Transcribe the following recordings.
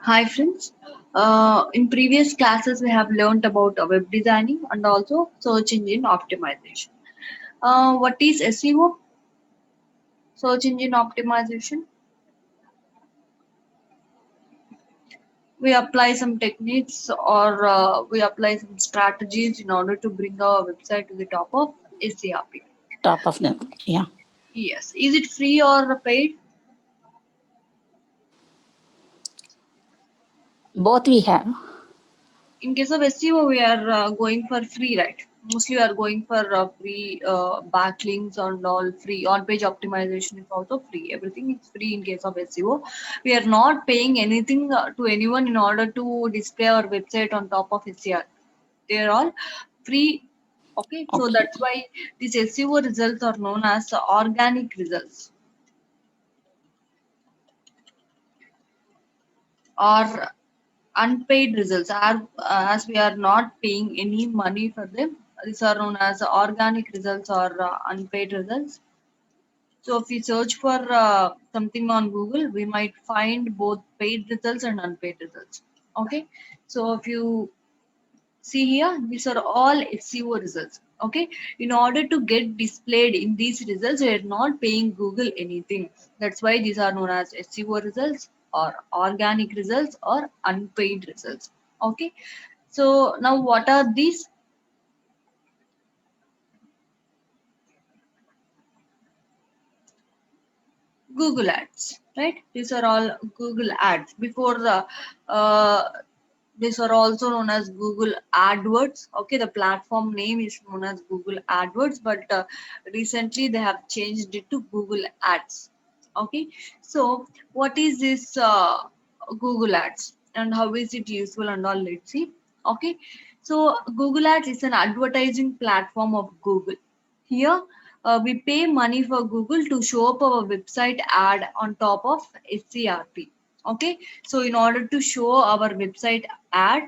Hi friends. In previous classes, we have learned about web designing and also search engine optimization. What is SEO? Search engine optimization. We apply some techniques or we apply some strategies in order to bring our website to the top of SERP. Top of them. Yeah. Yes. Is it free or paid? Both we have. In case of SEO, we are going for free, right? Mostly we are going for free backlinks and all free. On-page optimization is also free. Everything is free in case of SEO. We are not paying anything to anyone in order to display our website on top of SER. They are all free. Okay, so Okay. that's why these SEO results are known as organic results or unpaid results as we are not paying any money for them. These are known as organic results or unpaid results. So if we search for something on Google, we might find both paid results and unpaid results. Okay, so if you see here, these are all SEO results. Okay, in order to get displayed in these results, we are not paying Google anything. That's why these are known as SEO results or organic results or unpaid results. Okay, so now what are these? Google ads, right? These are all Google ads. Before the these are also known as Google AdWords. Okay, the platform name is known as Google AdWords, but recently they have changed it to Google Ads. Okay, so what is this Google Ads and how is it useful and all? Let's see. Okay, so Google Ads is an advertising platform of Google. Here, we pay money for Google to show up our website ad on top of SCRP. Okay, so in order to show our website ad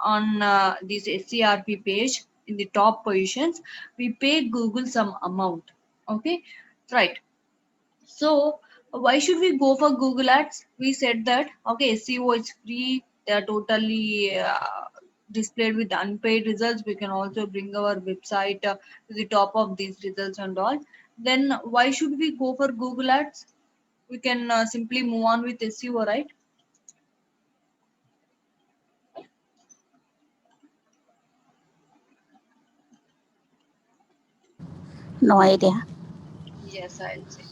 on this SCRP page in the top positions, we pay Google some amount. Okay, right. So why should we go for Google Ads? We said that okay, SEO is free. They are totally displayed with unpaid results. We can also bring our website to the top of these results and all. Then why should we go for Google Ads? We can simply move on with SEO, right? No idea. Yes, I'll say.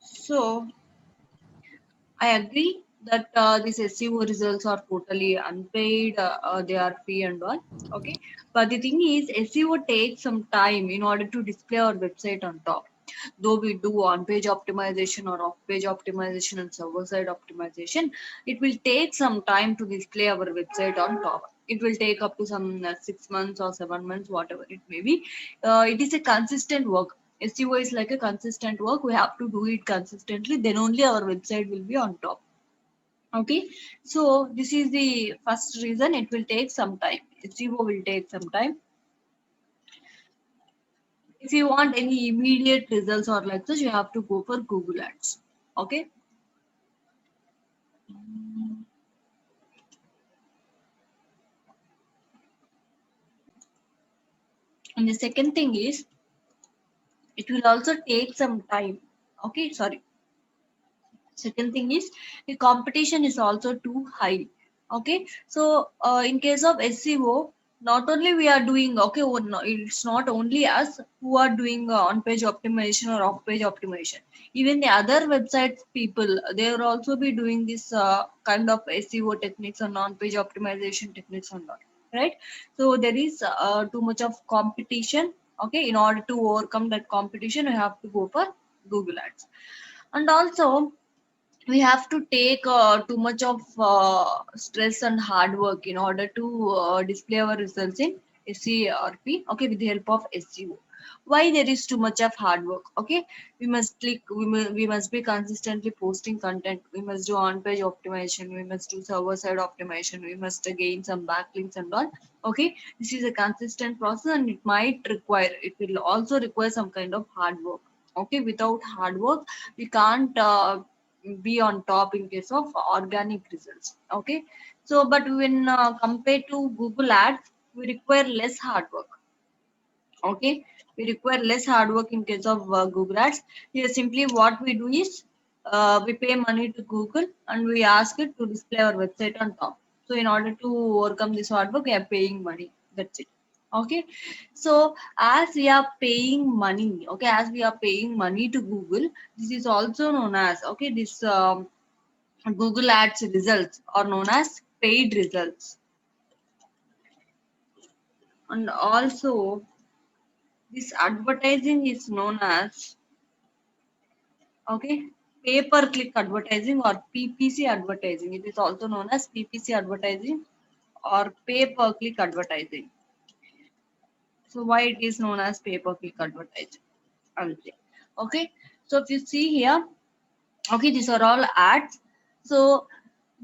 So I agree that these SEO results are totally unpaid, they are free and all. Okay, but the thing is, SEO takes some time in order to display our website on top. Though we do on-page optimization or off-page optimization and server-side optimization, it will take some time to display our website on top. It will take up to some 6 months or 7 months, whatever it may be. It is a consistent work. SEO is like a consistent work. We have to do it consistently. Then only our website will be on top. Okay. So this is the first reason. It will take some time. SEO will take some time. If you want any immediate results or like this, you have to go for Google Ads. Okay. And the second thing is, it will also take some time. Okay. Sorry. Second thing is, the competition is also too high. Okay, so in case of SEO, not only we are doing okay, it's not only us who are doing on-page optimization or off-page optimization. Even the other websites people, they will also be doing this kind of SEO techniques and on-page optimization techniques and all, right? So there is too much of competition. Okay, in order to overcome that competition, we have to go for Google Ads. And also we have to take too much of stress and hard work in order to display our results in SERP, okay, with the help of SEO. Why there is too much of hard work? Okay, we must be consistently posting content. We must do on-page optimization. We must do server-side optimization. We must gain some backlinks and all. Okay, this is a consistent process, and it might require. It will also require some kind of hard work. Okay, without hard work, we can't. be on top in case of organic results. Okay, so but when compared to Google Ads, we require less hard work. Okay, we require less hard work in case of Google Ads. Here simply what we do is we pay money to Google and we ask it to display our website on top. So in order to overcome this hard work, we are paying money. That's it. Okay, so as we are paying money, okay, as we are paying money to Google, this is also known as, okay, this Google Ads results are known as paid results. And also this advertising is known as, okay, pay per click advertising or PPC advertising. It is also known as PPC advertising or pay per click advertising. So why it is known as pay per click advertising? I will say. Okay, so if you see here, okay, these are all ads. So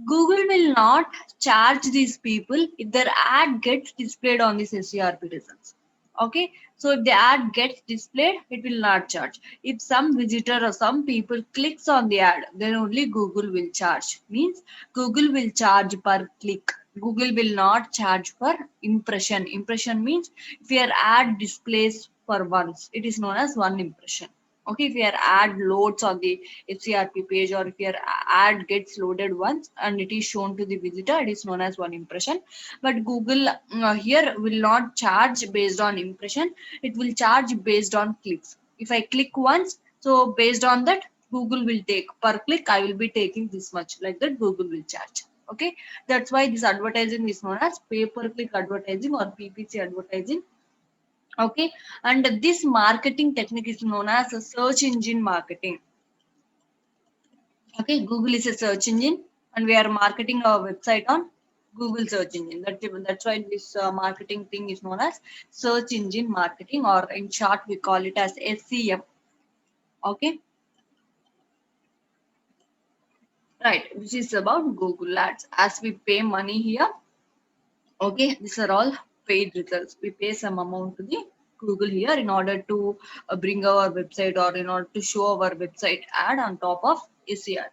Google will not charge these people if their ad gets displayed on this SERP results. Okay, so if the ad gets displayed, it will not charge. If some visitor or some people clicks on the ad, then only Google will charge. Means Google will charge per click. Google will not charge per impression. Impression means if your ad displays for once, it is known as one impression. Okay, if your ad loads on the HCRP page or if your ad gets loaded once and it is shown to the visitor, it is known as one impression. But Google here will not charge based on impression, it will charge based on clicks. If I click once, so based on that, Google will take per click, I will be taking this much, like that Google will charge. Okay, that's why this advertising is known as pay per click advertising or PPC advertising. Okay, and this marketing technique is known as a search engine marketing. Okay, Google is a search engine and we are marketing our website on Google search engine. That's why this marketing thing is known as search engine marketing, or in short we call it as SEM. Okay, right, which is about Google Ads. As we pay money here, okay, these are all paid results. We pay some amount to the Google here in order to bring our website or in order to show our website ad on top of SERP.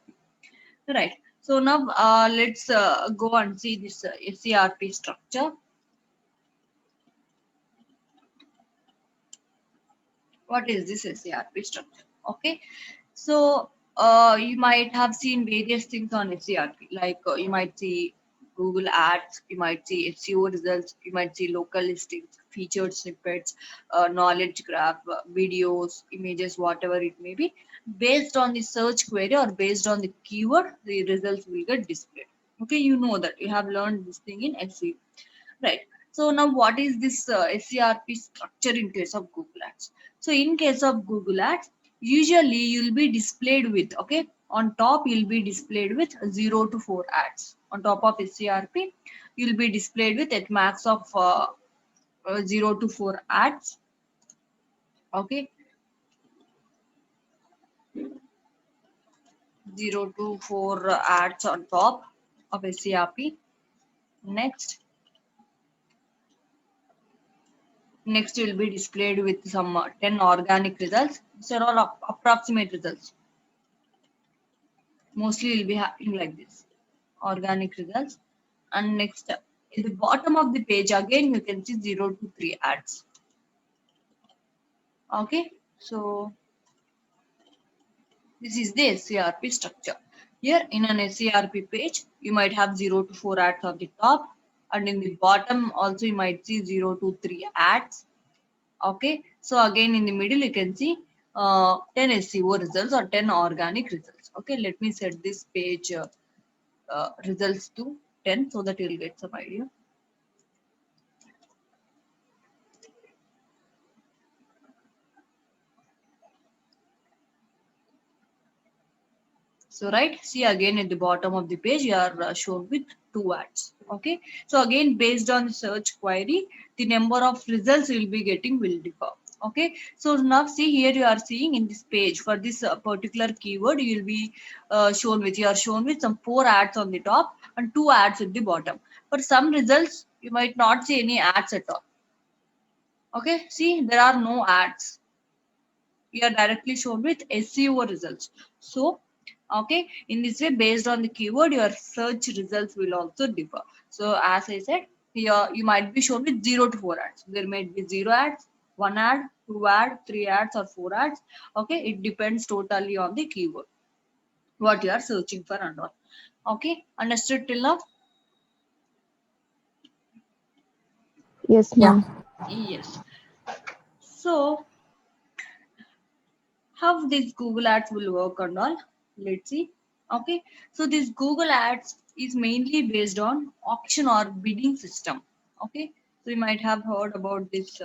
Right. So now let's go and see this SERP structure. What is this SERP structure? Okay. So you might have seen various things on SERP, like you might see Google Ads, you might see SEO results, you might see local listings, featured snippets, knowledge graph, videos, images, whatever it may be. Based on the search query or based on the keyword, the results will get displayed. Okay, you know that you have learned this thing in SEO. Right. So now what is this SERP structure in case of Google Ads? So in case of Google Ads, usually you'll be displayed with, okay, on top you'll be displayed with 0 to 4 ads. On top of SERP, you'll be displayed with at max of 0 to 4 ads. Okay, 0 to 4 ads on top of SERP. Next will be displayed with some 10 organic results. These are all approximate results. Mostly will be happening like this. Organic results. And next, at the bottom of the page again, you can see 0 to 3 ads. Okay. So this is the SERP structure. Here in an SERP page, you might have 0 to 4 ads on the top. And in the bottom also you might see 0 to 3 ads. Okay, so again in the middle you can see 10 SEO results or 10 organic results. Okay, let me set this page results to 10 so that you'll get some idea. So right, see again at the bottom of the page you are shown with 2 ads. Okay, so again based on the search query, the number of results you will be getting will differ. Okay, so now see here you are seeing in this page for this particular keyword you will be shown with some 4 ads on the top and 2 ads at the bottom. For some results you might not see any ads at all. Okay, see there are no ads. We are directly shown with SEO results. So Okay, in this way, based on the keyword, your search results will also differ. So as I said, here you might be shown with 0 to 4 ads. There might be 0 ads, 1 ad, 2 ad, 3 ads, or 4 ads. Okay, it depends totally on the keyword, what you are searching for and all. Okay, understood till now? Yes, Yeah. ma'am. Yes. So how this Google Ads will work and all. Let's see. Okay, so this Google Ads is mainly based on auction or bidding system. Okay, so you might have heard about this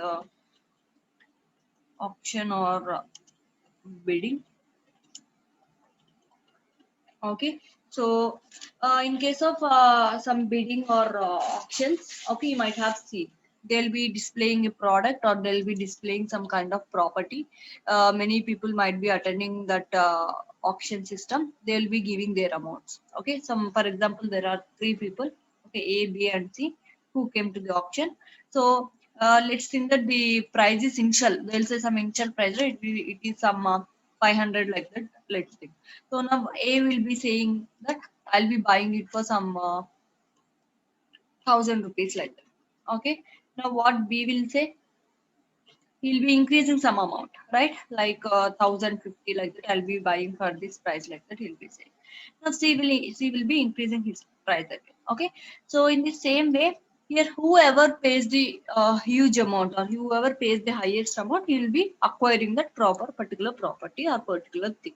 auction or bidding. Okay, so in case of some bidding or auctions, okay, you might have seen they'll be displaying a product or they'll be displaying some kind of property. Many people might be attending that auction system. They'll be giving their amounts. Okay, some for example, there are three people, okay, A, B, and C, who came to the auction. So let's think that the price is initial. They'll say some initial price, right? It is some 500 like that. Let's think. So now A will be saying that I'll be buying it for some 1,000 rupees like that. Okay. Now what B will say? He'll be increasing some amount, right? Like 1,050 like that. I'll be buying for this price like that. He'll be saying. Now C will be increasing his price again. Okay. So in the same way, here whoever pays the huge amount or whoever pays the highest amount, he will be acquiring that particular property or particular thing.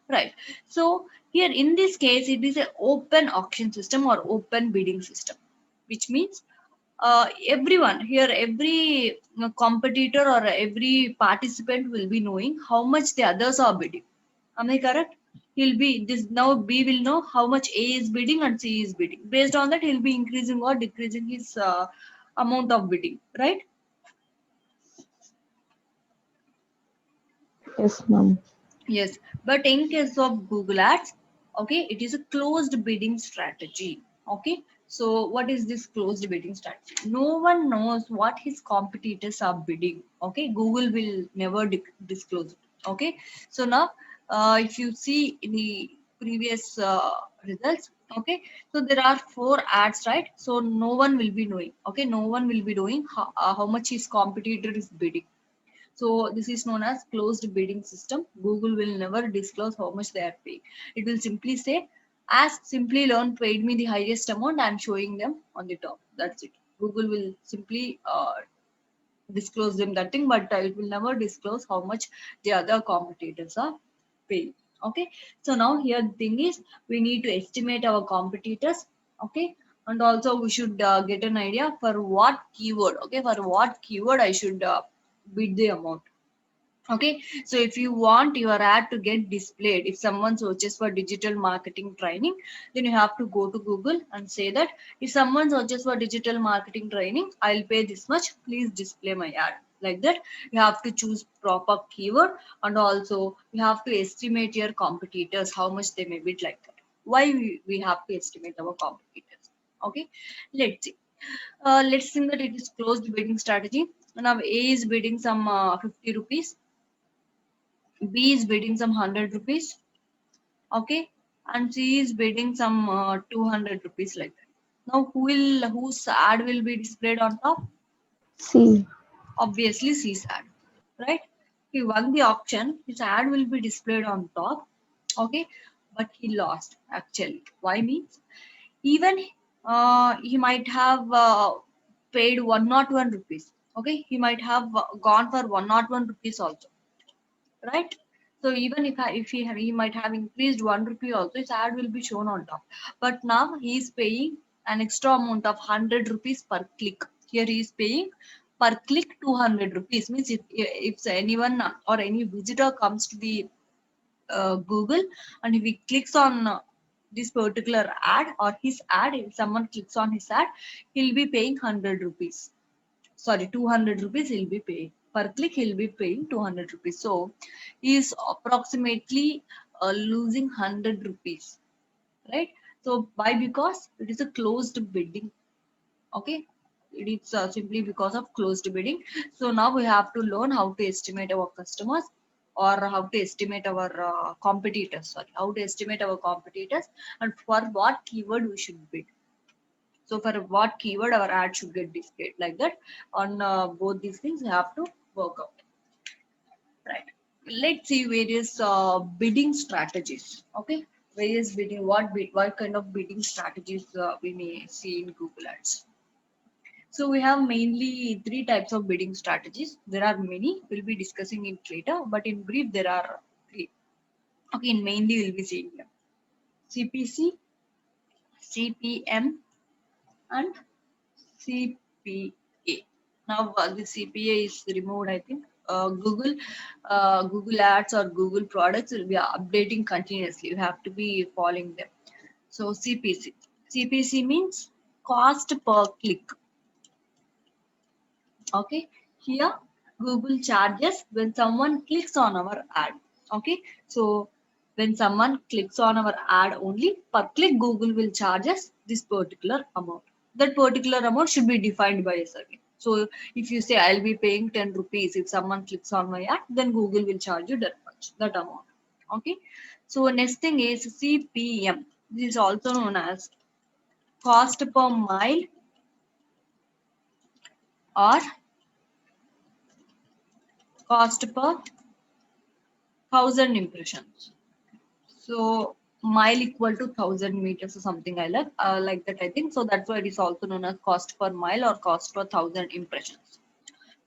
Right. So here in this case, it is an open auction system or open bidding system, which means everyone here, every competitor or every participant will be knowing how much the others are bidding. Am I correct? He'll be this now B will know how much A is bidding and C is bidding. Based on that, he'll be increasing or decreasing his amount of bidding, right? Yes, ma'am. Yes, but in case of Google Ads, okay, it is a closed bidding strategy. Okay, so what is this closed bidding strategy? No one knows what his competitors are bidding. Okay, Google will never disclose it. Okay, so now if you see in the previous results, okay, so there are four ads, right? So no one will be knowing. Okay, no one will be knowing how much his competitor is bidding. So this is known as closed bidding system. Google will never disclose how much they are paying. It will simply say, as Simply Learn paid me the highest amount, I'm showing them on the top. That's it. Google will simply disclose them that thing, but it will never disclose how much the other competitors are paying. Okay. So now here the thing is we need to estimate our competitors. Okay. And also we should get an idea for what keyword. Okay. For what keyword I should bid the amount. Okay, so if you want your ad to get displayed, if someone searches for digital marketing training, then you have to go to Google and say that if someone searches for digital marketing training, I'll pay this much, please display my ad. Like that, you have to choose proper keyword and also you have to estimate your competitors, how much they may bid like that. Why we have to estimate our competitors? Okay, let's see. Let's think that it is closed bidding strategy. Now A is bidding some 50 rupees, B is bidding some 100 rupees, okay, and C is bidding some 200 rupees like that. Now, whose ad will be displayed on top? C. Obviously, C's ad, right? He won the auction, his ad will be displayed on top, okay, but he lost actually. Why means even he might have paid 101 rupees, okay, he might have gone for 101 rupees also, right? So even if he might have increased 1 rupee also, his ad will be shown on top. But now he is paying an extra amount of 100 rupees per click. Here he is paying per click 200 rupees. Means if anyone or any visitor comes to the Google and if he clicks on this particular ad or his ad, if someone clicks on his ad, he'll be paying 100 rupees, sorry, 200 rupees he'll be paying per click. He'll be paying 200 rupees, so he is approximately losing 100 rupees, right? So why? Because it is a closed bidding. Okay, it is simply because of closed bidding. So now we have to learn how to estimate our customers. or how to estimate our competitors. Sorry, how to estimate our competitors and for what keyword we should bid. So for what keyword our ad should get displayed, like that. On both these things, we have to work out. Right. Let's see various bidding strategies. Okay. Various bidding. What kind of bidding strategies we may see in Google Ads. So we have mainly three types of bidding strategies. There are many. We'll be discussing it later, but in brief, there are three. Okay. In mainly, we'll be seeing them: CPC, CPM, and CPA. Now the CPA is removed, I think. Google Ads or Google products will be updating continuously. You have to be following them. So CPC. CPC means cost per click. Okay. Here Google charges when someone clicks on our ad. Okay. So when someone clicks on our ad only, per click Google will charge us this particular amount. That particular amount should be defined by us again. So if you say I'll be paying 10 rupees if someone clicks on my ad, then Google will charge you that much, that amount. Okay. So next thing is CPM. This is also known as cost per mile or cost per 1000 impressions. So mile equal to 1000 meters or something like that, I think. So that's why it is also known as cost per mile or cost per 1000 impressions.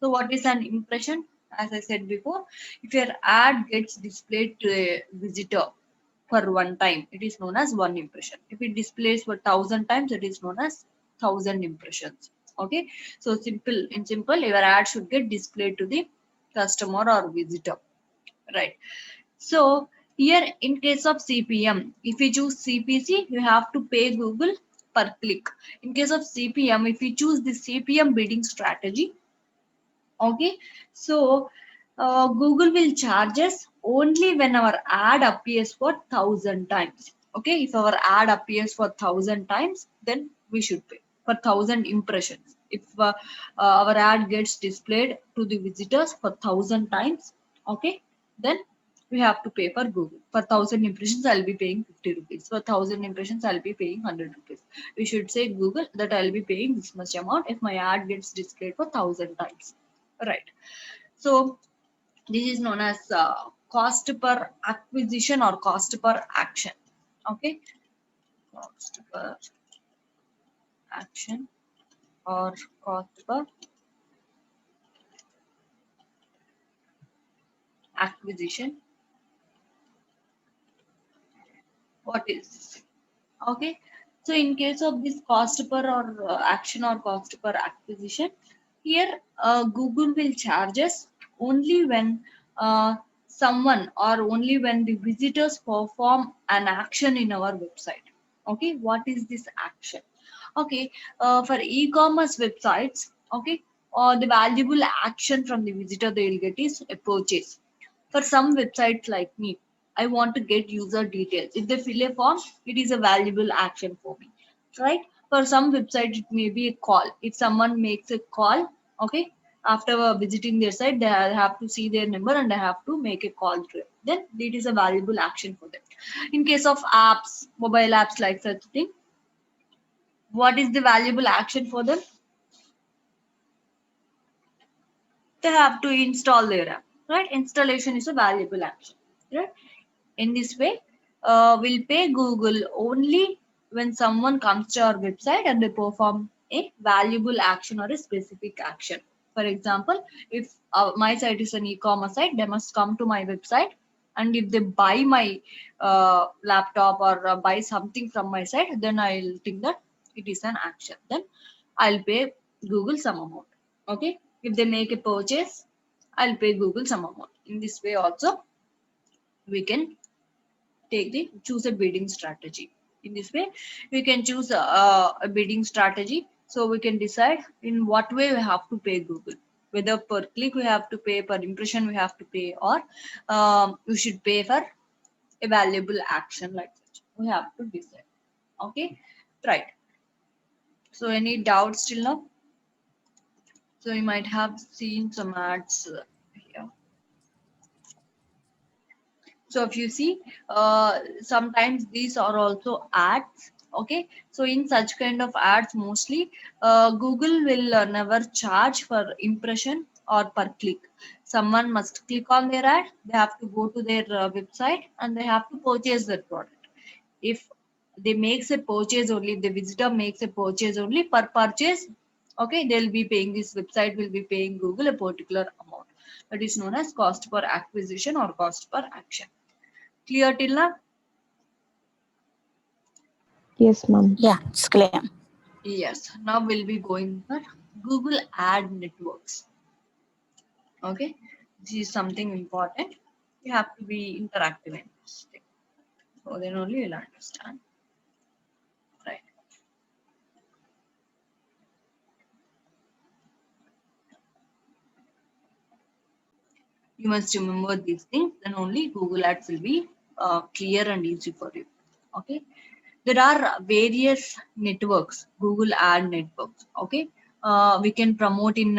So what is an impression? As I said before, if your ad gets displayed to a visitor for one time, it is known as one impression. If it displays for 1000 times, it is known as 1000 impressions. Okay. So simple, your ad should get displayed to the customer or visitor. Right. So here in case of CPM, if you choose CPC, you have to pay Google per click. In case of CPM, if you choose the CPM bidding strategy, okay, so Google will charge us only when our ad appears for 1000 times. Okay, if our ad appears for 1000 times, then we should pay for 1000 impressions. If our ad gets displayed to the visitors for 1000 times, okay, then we have to pay for Google. For 1000 impressions, I'll be paying 50 rupees. For 1000 impressions, I'll be paying 100 rupees. We should say Google that I'll be paying this much amount if my ad gets displayed for 1000 times. Right. So this is known as cost per acquisition or cost per action. Okay. Cost per action or cost per acquisition. What is this? Okay. So in case of this cost per or action or cost per acquisition, here Google will charge us only when someone or only when the visitors perform an action in our website. Okay, what is this action? Okay, for e-commerce websites, okay, the valuable action from the visitor they will get is a purchase. For some websites like me, I want to get user details. If they fill a form, it is a valuable action for me, right? For some websites, it may be a call. If someone makes a call, okay, after visiting their site, they have to see their number and they have to make a call to it. Then it is a valuable action for them. In case of apps, mobile apps like such thing, what is the valuable action for them? They have to install their app, right? Installation is a valuable action, right? In this way, we'll pay Google only when someone comes to our website and they perform a valuable action or a specific action. For example, if my site is an e-commerce site, they must come to my website, and if they buy my laptop or buy something from my site, then I'll think that it is an action. Then I'll pay Google some amount. Okay, if they make a purchase, I'll pay Google some amount. In this way also, we can choose a bidding strategy. In this way, we can choose a bidding strategy. So we can decide in what way we have to pay Google. Whether per click we have to pay, per impression we have to pay, or we should pay for a valuable action like that. We have to decide. Okay, right. So any doubts till now? So you might have seen some ads here. So if you see, sometimes these are also ads. Okay, so in such kind of ads, mostly Google will never charge for impression or per click. Someone must click on their ad, they have to go to their website and they have to purchase that product. If they makes a purchase only, if the visitor makes a purchase only, per purchase, okay, they'll be paying, this website will be paying Google a particular amount. That is known as cost per acquisition or cost per action. Clear till now? Yes, ma'am. Yeah, it's clear. Yes. Now we'll be going for Google Ad Networks. Okay. This is something important. You have to be interactive in this thing. So then only you'll understand. Right. You must remember these things, then only Google Ads will be clear and easy for you. Okay. There are various networks, Google Ad networks. Okay. We can promote in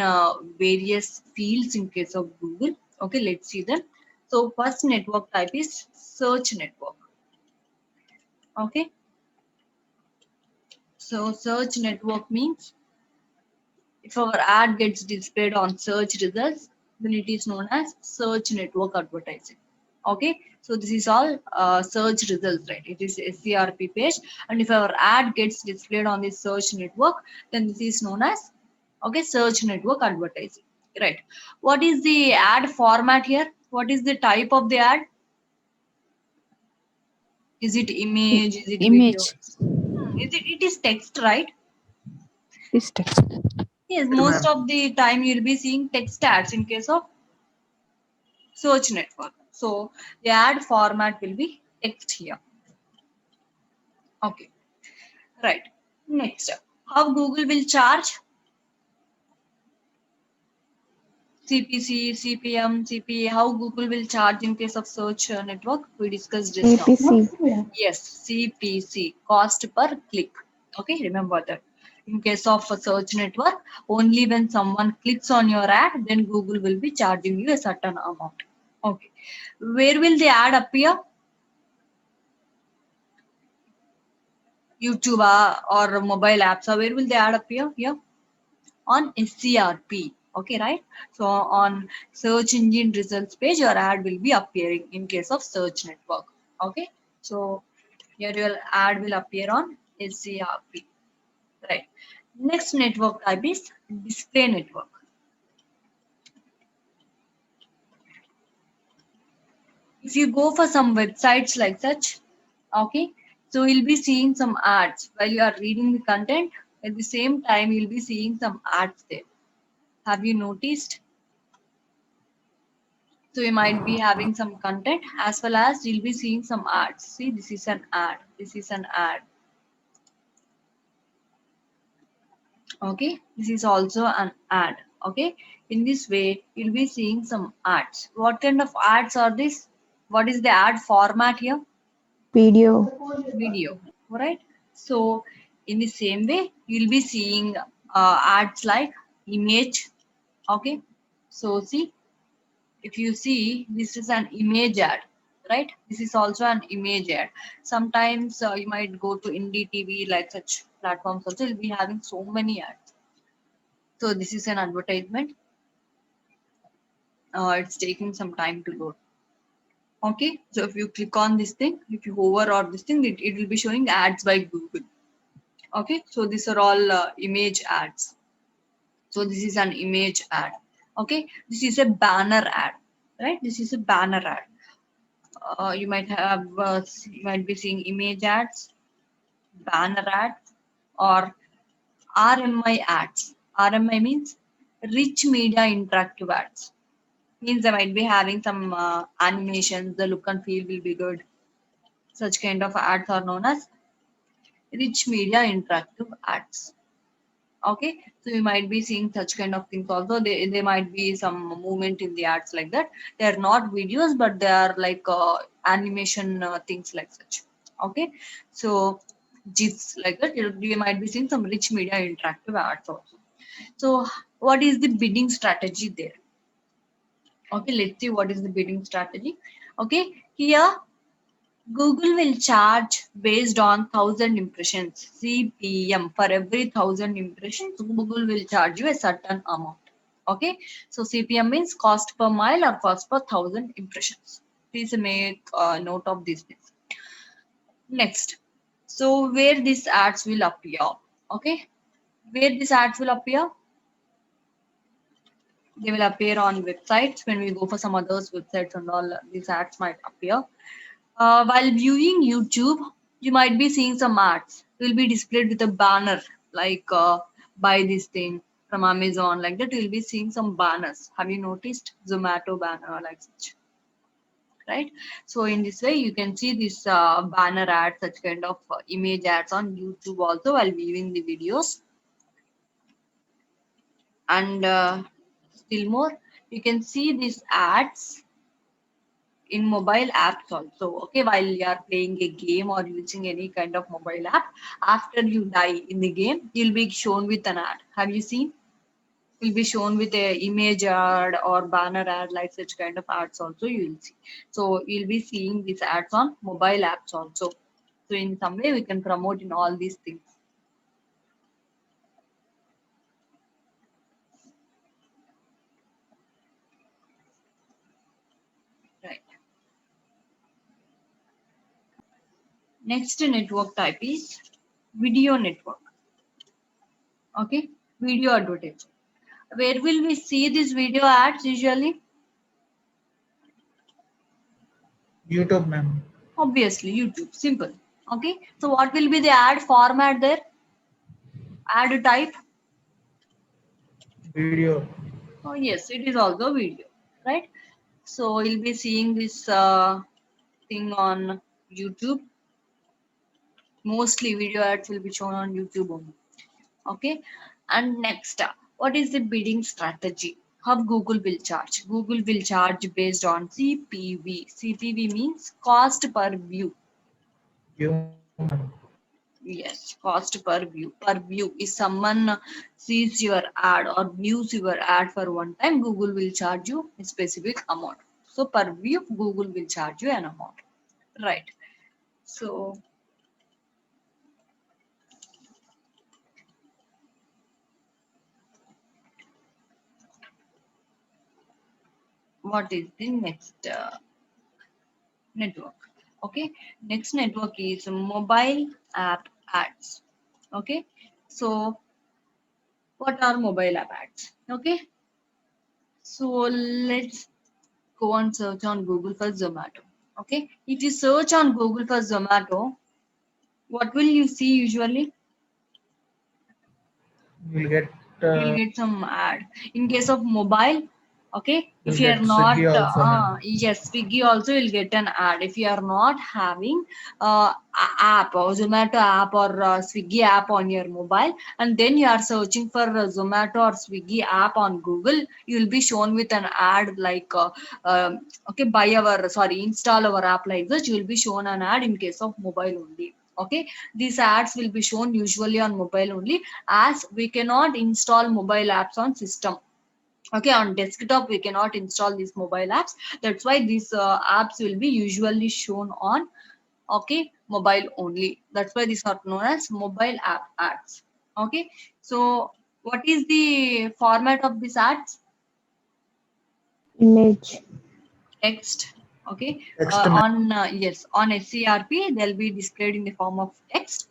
various fields in case of Google. Okay, let's see them. So first network type is search network. Okay. So search network means if our ad gets displayed on search results, then it is known as search network advertising. Okay, so this is all search results, right? It is SCRP page, and if our ad gets displayed on the search network, then this is known as, okay, search network advertising, right? What is the ad format here? What is the type of the ad? Is it image? Is it video? Image It is text, right? is text. Yes, most of the time you'll be seeing text ads in case of search network. So the ad format will be text here. Okay, right. Next, how Google will charge? CPC, CPM, CPA. How Google will charge in case of search network? We discussed just now. CPC. Yes, CPC, cost per click. Okay, remember that. In case of a search network, only when someone clicks on your ad, then Google will be charging you a certain amount. Okay, where will the ad appear? YouTube or mobile apps, or where will the ad appear? Here on SCRP. Okay, right? So on search engine results page, your ad will be appearing in case of search network. Okay, so here your ad will appear on SCRP. Right. Next network type is display network. If you go for some websites like such, okay, so you'll be seeing some ads while you are reading the content. At the same time, you'll be seeing some ads there. Have you noticed? So you might be having some content as well as you'll be seeing some ads. See, this is an ad. This is an ad. Okay, this is also an ad. Okay, in this way, you'll be seeing some ads. What kind of ads are this? What is the ad format here? Video. Video, right? So in the same way, you'll be seeing ads like image. Okay, so see, if you see, this is an image ad, right? This is also an image ad. Sometimes you might go to Indie TV, like such platforms also, you'll be having so many ads. So this is an advertisement. It's taking some time to load. Okay, so if you click on this thing, if you hover or this thing, it will be showing ads by Google. Okay, so these are all image ads. So this is an image ad. Okay, this is a banner ad, right? This is a banner ad. You might have, you might be seeing image ads, banner ads, or RMI ads. RMI means rich media interactive ads. Means I might be having some animations, the look and feel will be good. Such kind of ads are known as rich media interactive ads. Okay, so you might be seeing such kind of things also. They might be some movement in the ads like that. They are not videos, but they are like animation things like such. Okay, so gifs like that. You might be seeing some rich media interactive ads also. So what is the bidding strategy there? Okay, let's see what is the bidding strategy. Okay, Here, Google will charge based on 1,000 impressions, CPM. For every 1,000 impressions, Google will charge you a certain amount. Okay, so CPM means cost per mile or cost per 1,000 impressions. Please make note of these things. Next, so where these ads will appear? Okay, where these ads will appear? They will appear on websites. When we go for some others websites and all, these ads might appear. While viewing YouTube, you might be seeing some ads. It will be displayed with a banner like buy this thing from Amazon, like that. You'll be seeing some banners. Have you noticed Zomato banner or like such? Right. So in this way, you can see this banner ads, such kind of image ads on YouTube also while viewing the videos. And still more, you can see these ads in mobile apps also. Okay, while you are playing a game or using any kind of mobile app, after you die in the game, you'll be shown with an ad. Have you seen? Will be shown with a image ad or banner ad, like such kind of ads also you will see. So you'll be seeing these ads on mobile apps also. So in some way we can promote in all these things. Right. Next network type is video network. Okay, video advertising. Where will we see these video ads usually? YouTube, ma'am. Obviously, YouTube. Simple. Okay. So what will be the ad format there? Ad type? Video. Oh yes, it is also video, right? So you'll be seeing this thing on YouTube. Mostly video ads will be shown on YouTube only. Okay. And next, what is the bidding strategy? How Google will charge? Google will charge based on CPV. CPV means cost per view. You, ma'am. Yes, cost per view. Per view. If someone sees your ad or views your ad for one time, Google will charge you a specific amount. So per view, Google will charge you an amount. Right. So what is the next network? Okay. Next network is mobile app ads. Okay. So what are mobile app ads? Okay. So let's go and search on Google for Zomato. Okay, if you search on Google for Zomato, what will you see usually? You'll get You'll get some ad. In case of mobile, okay, if you'll you are get not, Swiggy also, ma'am. yes, Swiggy also will get an ad. If you are not having app or Zomato app or Swiggy app on your mobile, and then you are searching for Zomato or Swiggy app on Google, you will be shown with an ad like, okay, buy our, sorry, install our app, like that. You will be shown an ad in case of mobile only. Okay, these ads will be shown usually on mobile only, as we cannot install mobile apps on system. Okay, on desktop we cannot install these mobile apps. That's why these apps will be usually shown on, okay, mobile only. That's why these are known as mobile app ads. Okay, so what is the format of these ads? Image. Text. Okay, Text, ma'am. on yes, on SCRP they'll be displayed in the form of text.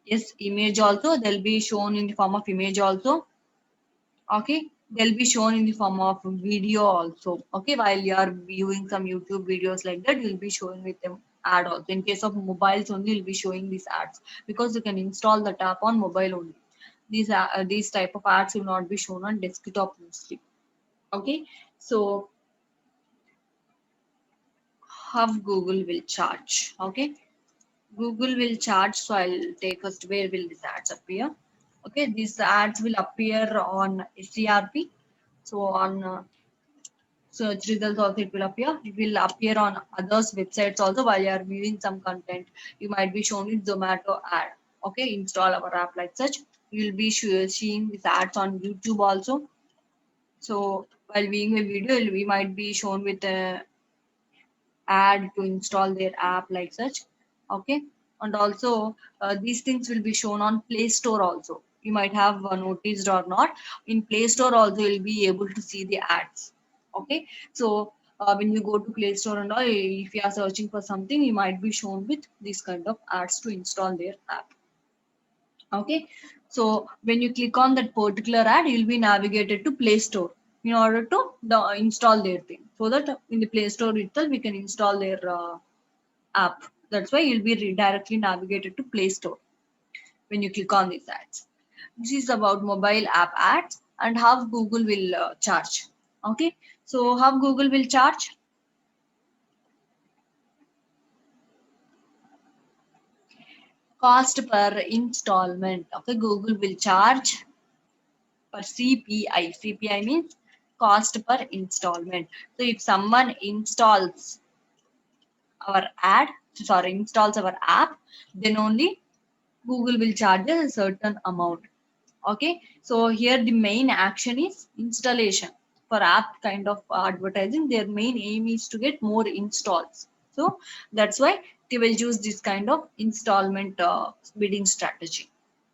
Yes, image also, they'll be shown in the form of image also. Okay, they'll be shown in the form of video also. Okay, while you are viewing some YouTube videos like that, you'll be showing with them ad also. In case of mobiles only, you'll be showing these ads, because you can install the app on mobile only. These type of ads will not be shown on desktop mostly. Okay, so how Google will charge? Okay, Google will charge. So I'll take first, where will these ads appear? Okay, these ads will appear on SCRP. So on search results also it will appear. It will appear on others websites also. While you are viewing some content, you might be shown with Zomato ad. Okay, install our app, like such. You will be seeing these ads on YouTube also. So while viewing a video, we might be shown with ad to install their app like such. Okay, and also these things will be shown on Play Store also. You might have noticed or not, in Play Store also you'll be able to see the ads. Okay, so when you go to Play Store and all, if you are searching for something, you might be shown with this kind of ads to install their app. Okay, so when you click on that particular ad, you'll be navigated to Play Store in order to install their thing, so that in the Play Store itself we can install their app. That's why you'll be directly navigated to Play Store when you click on these ads. This is about mobile app ads and how Google will charge. Okay, so how Google will charge? Cost per installment. Okay, Google will charge per CPI. CPI means cost per installment. So if someone installs installs our app, then only Google will charge a certain amount. Okay, so here the main action is installation. For app kind of advertising, their main aim is to get more installs. So that's why they will use this kind of installment bidding strategy.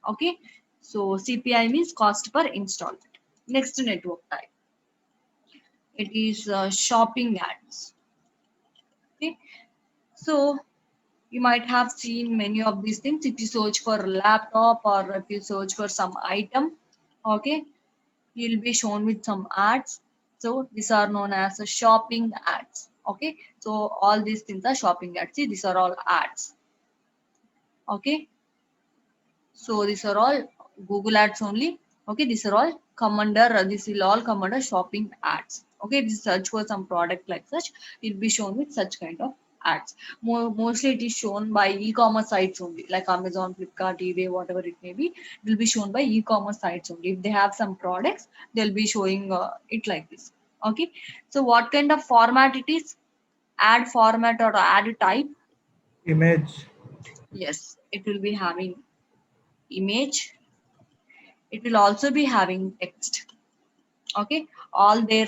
Okay, so CPI means cost per installment. Next network type, it is shopping ads. Okay, so you might have seen many of these things. If you search for laptop or if you search for some item, okay, you'll be shown with some ads. So these are known as shopping ads. Okay, so all these things are shopping ads. See, these are all ads. Okay, so these are all Google ads only. Okay, these are all come under, this will all come under shopping ads. Okay, if you search for some product like such, it will be shown with such kind of ads. Mostly it is shown by e-commerce sites only, like Amazon, Flipkart, eBay, whatever it may be. It will be shown by e-commerce sites only. If they have some products, they'll be showing it like this. Okay, so what kind of format it is? Ad format or ad type? Image. Yes, it will be having image. It will also be having text. Okay, all their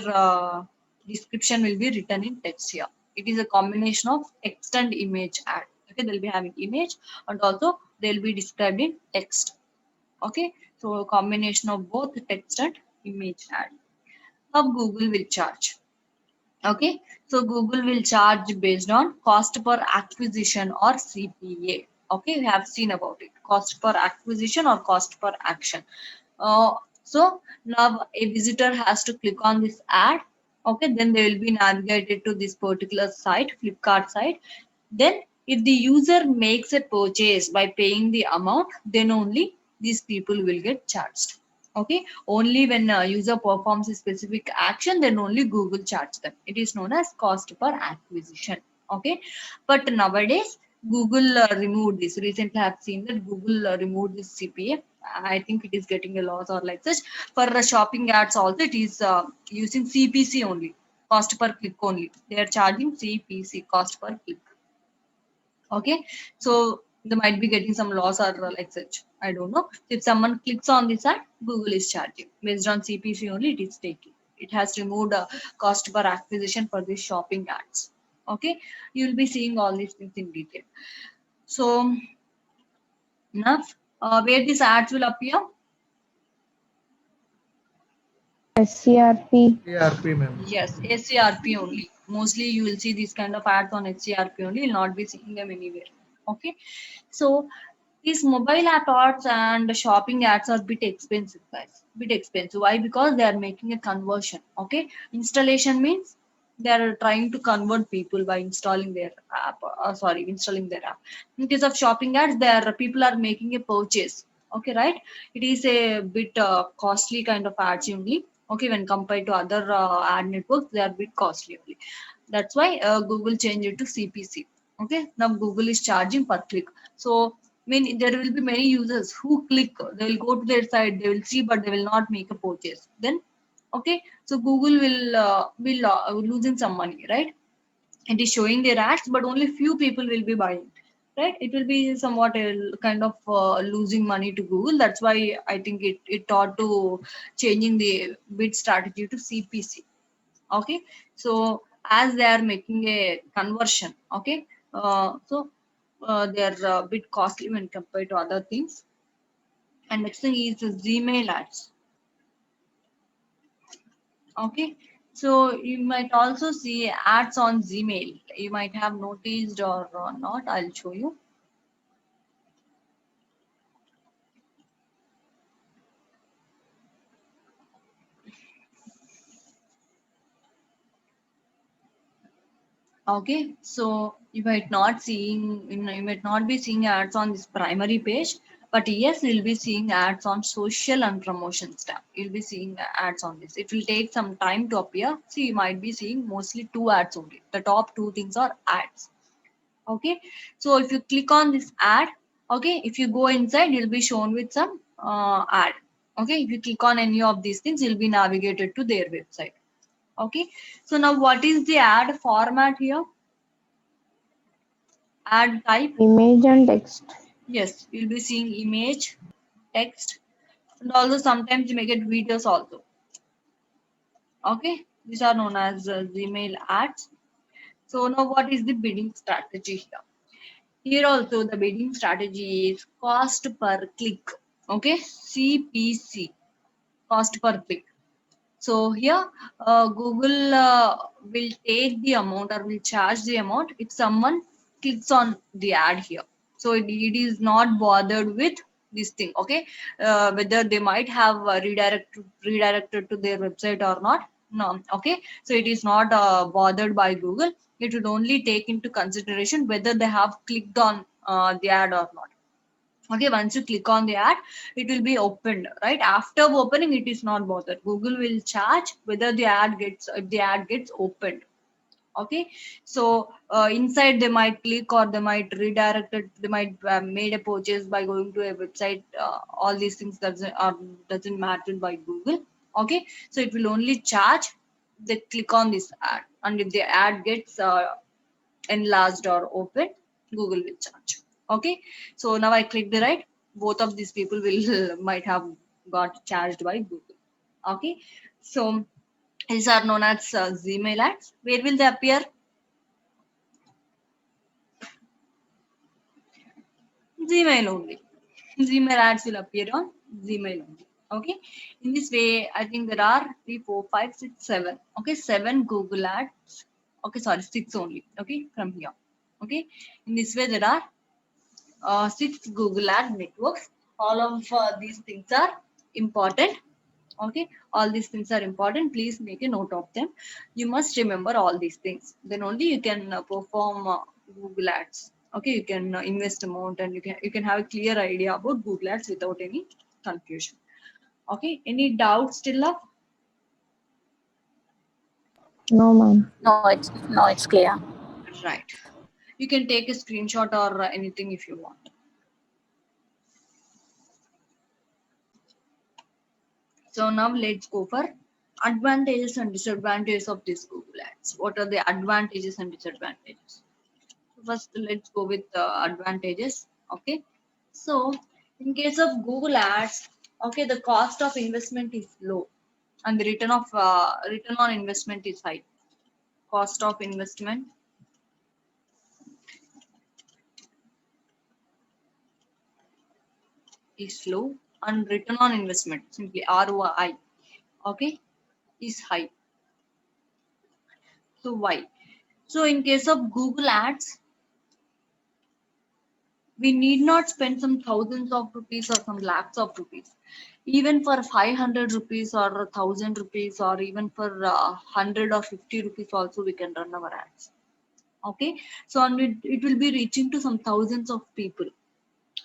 description will be written in text here. It is a combination of text and image ad. Okay, they'll be having image and also they'll be described in text. Okay, so a combination of both text and image ad. How Google will charge? Okay, so Google will charge based on cost per acquisition or CPA. Okay, we have seen about it, cost per acquisition or cost per action. So now a visitor has to click on this ad. Okay, then they will be navigated to this particular site, Flipkart site. Then if the user makes a purchase by paying the amount, then only these people will get charged. Okay, only when a user performs a specific action, then only Google charge them. It is known as cost per acquisition. Okay, but nowadays Google removed this. Recently I have seen that Google removed this CPA. I think it is getting a loss or like such. For shopping ads also, it is using CPC only, cost per click only. They are charging CPC, cost per click. Okay, so they might be getting some loss or like such. I don't know. If someone clicks on this ad, Google is charging based on CPC only. It is taking. It has removed cost per acquisition for these shopping ads. Okay, you will be seeing all these things in detail. So enough. Where these ads will appear? SCRP. ARP, ma'am. Yes, SCRP only. Mostly you will see these kind of ads on SCRP only. You'll not be seeing them anywhere. Okay, so these mobile app ads and shopping ads are bit expensive, guys. Bit expensive. Why? Because they are making a conversion. Okay, installation means they are trying to convert people by installing their app. Installing their app. In case of shopping ads, there people are making a purchase. Okay, right? It is a bit costly kind of ads only. Okay, when compared to other ad networks, they are a bit costly only. That's why Google changed it to CPC. Okay, now Google is charging per click. So there will be many users who click. They will go to their site. They will see, but they will not make a purchase. Then, okay, so Google will losing some money, right? It is showing their ads, but only few people will be buying. Right, it will be somewhat kind of losing money to Google. That's why I think it thought to changing the bid strategy to CPC. Okay, so as they are making a conversion. Okay, they are a bit costly when compared to other things. And next thing is the Gmail ads. Okay, so you might also see ads on Gmail. You might have noticed or not. I'll show you. Okay, so you might not seeing, you might not be seeing ads on this primary page, but yes, you'll be seeing ads on social and promotions tab. You'll be seeing ads on this. It will take some time to appear. So you might be seeing mostly two ads only. The top two things are ads. Okay, so if you click on this ad, okay, if you go inside, you'll be shown with some ad. Okay, if you click on any of these things, you'll be navigated to their website. Okay, so now what is the ad format here? Ad type? Image and text. Yes, you'll be seeing image, text, and also sometimes you may get videos also. Okay, these are known as Gmail ads. So now what is the bidding strategy here? Here also the bidding strategy is cost per click. Okay, CPC, cost per click. So here Google will take the amount or will charge the amount if someone clicks on the ad here. So it is not bothered with this thing. Okay, whether they might have redirected to their website or not. No. Okay, so it is not bothered by Google. It would only take into consideration whether they have clicked on the ad or not. Okay, once you click on the ad, it will be opened. Right after opening, it is not bothered. Google will charge whether the ad gets, if the ad gets opened. Okay, so inside they might click or they might redirect it, they might made a purchase by going to a website. All these things doesn't matter by Google. Okay, so it will only charge they click on this ad, and if the ad gets enlarged or opened, Google will charge. Okay, so now I click the right, both of these people will might have got charged by Google. Okay, so these are known as Gmail ads. Where will they appear? Gmail only. Gmail ads will appear on Gmail only. Okay, in this way I think there are 3 4 5 6 7. Okay, 7 Google ads. Okay, sorry, 6 only. Okay, from here. Okay, in this way there are 6 Google ad networks. All of these things are important. Okay, all these things are important. Please make a note of them. You must remember all these things. Then only you can perform Google ads. Okay, you can invest amount and you can have a clear idea about Google ads without any confusion. Okay, any doubts still up? No, ma'am. No, it's clear. Right. You can take a screenshot or anything if you want. So now let's go for advantages and disadvantages of this Google ads. What are the advantages and disadvantages? First, let's go with the advantages. Okay, so in case of Google ads, okay, the cost of investment is low and the return on investment is high. Cost of investment is low and return on investment, simply ROI, okay, is high. So why? So in case of Google ads, we need not spend some thousands of rupees or some lakhs of rupees. Even for 500 rupees or 1000 rupees or even for 100 or 50 rupees also we can run our ads. Okay, so and it will be reaching to some thousands of people.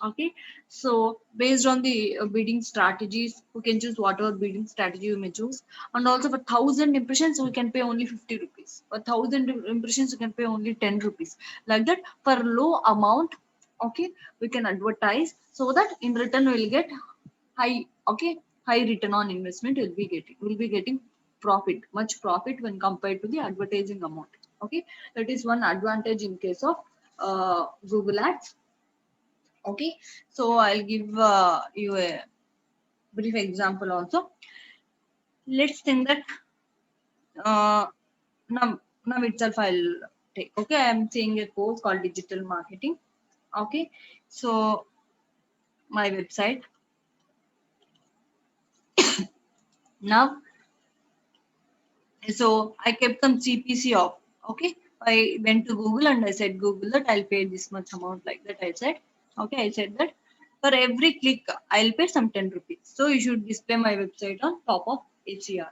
Okay, so based on the bidding strategies, we can choose whatever bidding strategy you may choose. And also for 1000 impressions we can pay only 50 rupees. For 1000 impressions you can pay only 10 rupees. Like that, for low amount, okay, we can advertise so that in return we'll get high, okay, high return on investment. We'll be getting profit, much profit when compared to the advertising amount. Okay, that is one advantage in case of Google ads. Okay, so I'll give you a brief example also. Let's think that uh, now Now itself I'll take. Okay, I am seeing a course called digital marketing. Okay, so my website. Now, so I kept some CPC off. Okay, I went to Google and I said Google that I'll pay this much amount, like that I said. Okay, I said that for every click I'll pay some 10 rupees. So you should display my website on top of HER,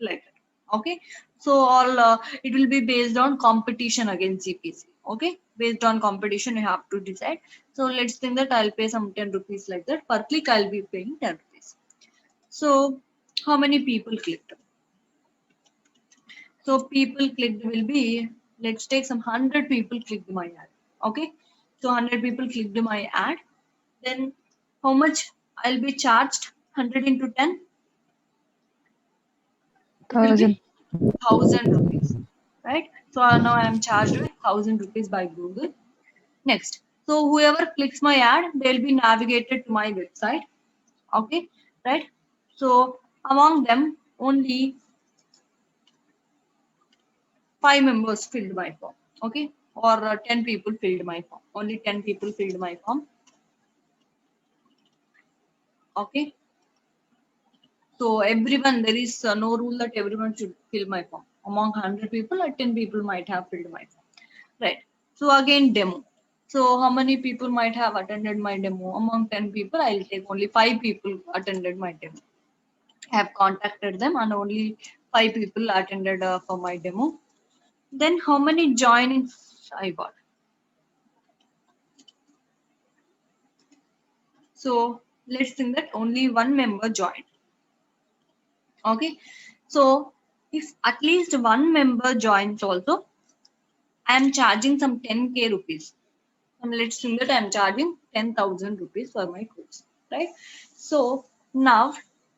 like that. Okay, so all it will be based on competition against CPC. Okay, based on competition you have to decide. So let's think that I'll pay some 10 rupees, like that. Per click I'll be paying 10 rupees. So how many people clicked? So people clicked will be, let's take some 100 people clicked my ad. Okay, so 100 people clicked my ad. Then how much I'll be charged? 100 into 10, it will be 1000 rupees, right? So now I am charged with 1000 rupees by Google. Next, so whoever clicks my ad, they'll be navigated to my website. Okay, right? So among them, only 5 members filled my form. Okay, or 10 people filled my form. Only 10 people filled my form. Okay, so everyone, there is no rule that everyone should fill my form. Among 100 people, 10 people might have filled my form. Right. So again, demo. So how many people might have attended my demo? Among 10 people, I'll take only 5 people attended my demo. I have contacted them and only 5 people attended for my demo. Then how many joinings I got? So let's think that only one member joined. Okay. So if at least one member joins also, I am charging some 10k rupees. Let's think that I am charging 10,000 rupees for my course, right? So now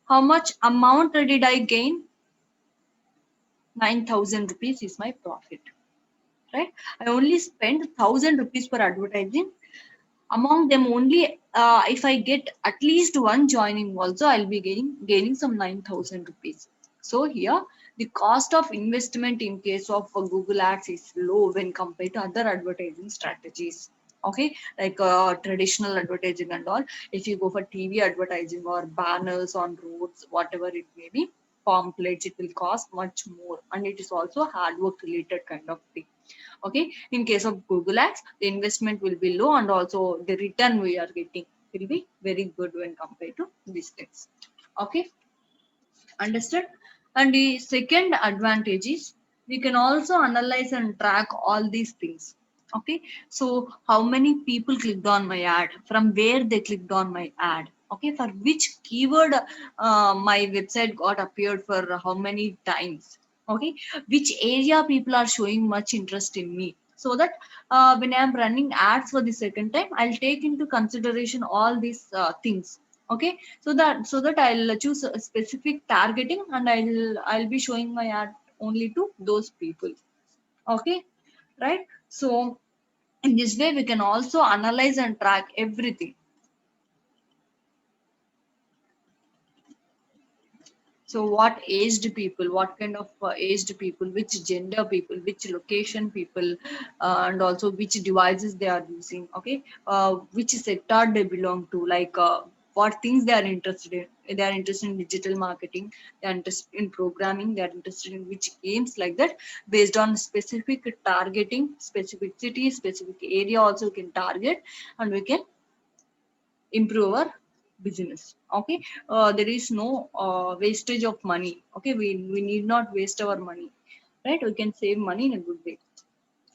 how much amount did I gain? 9,000 rupees is my profit, right? I only spent 1,000 rupees for advertising. Among them only, if I get at least one joining also, I'll be gaining some 9,000 rupees. So here, the cost of investment in case of Google Ads is low when compared to other advertising strategies. Okay, like traditional advertising and all. If you go for TV advertising or banners on roads, whatever it may be, pamphlets, it will cost much more, and it is also hard work related kind of thing. Okay, in case of Google Ads, the investment will be low and also the return we are getting will be very good when compared to these things. Okay, understood? And the second advantage is we can also analyze and track all these things. Okay, so how many people clicked on my ad, from where they clicked on my ad, okay, for which keyword my website got appeared for how many times, okay, which area people are showing much interest in me, so that when I am running ads for the second time, I'll take into consideration all these things. Okay, so that I'll choose a specific targeting and I'll be showing my ad only to those people. Okay, right? So in this way we can also analyze and track everything. So what aged people, what kind of aged people, which gender people, which location people, and also which devices they are using, okay, which sector they belong to, like what things they are interested in. They are interested in digital marketing, they are interested in programming, they are interested in which games, like that. Based on specific targeting, specific city, specific area also we can target, and we can improve our business. Okay, there is no wastage of money. Okay, we need not waste our money, right? We can save money in a good way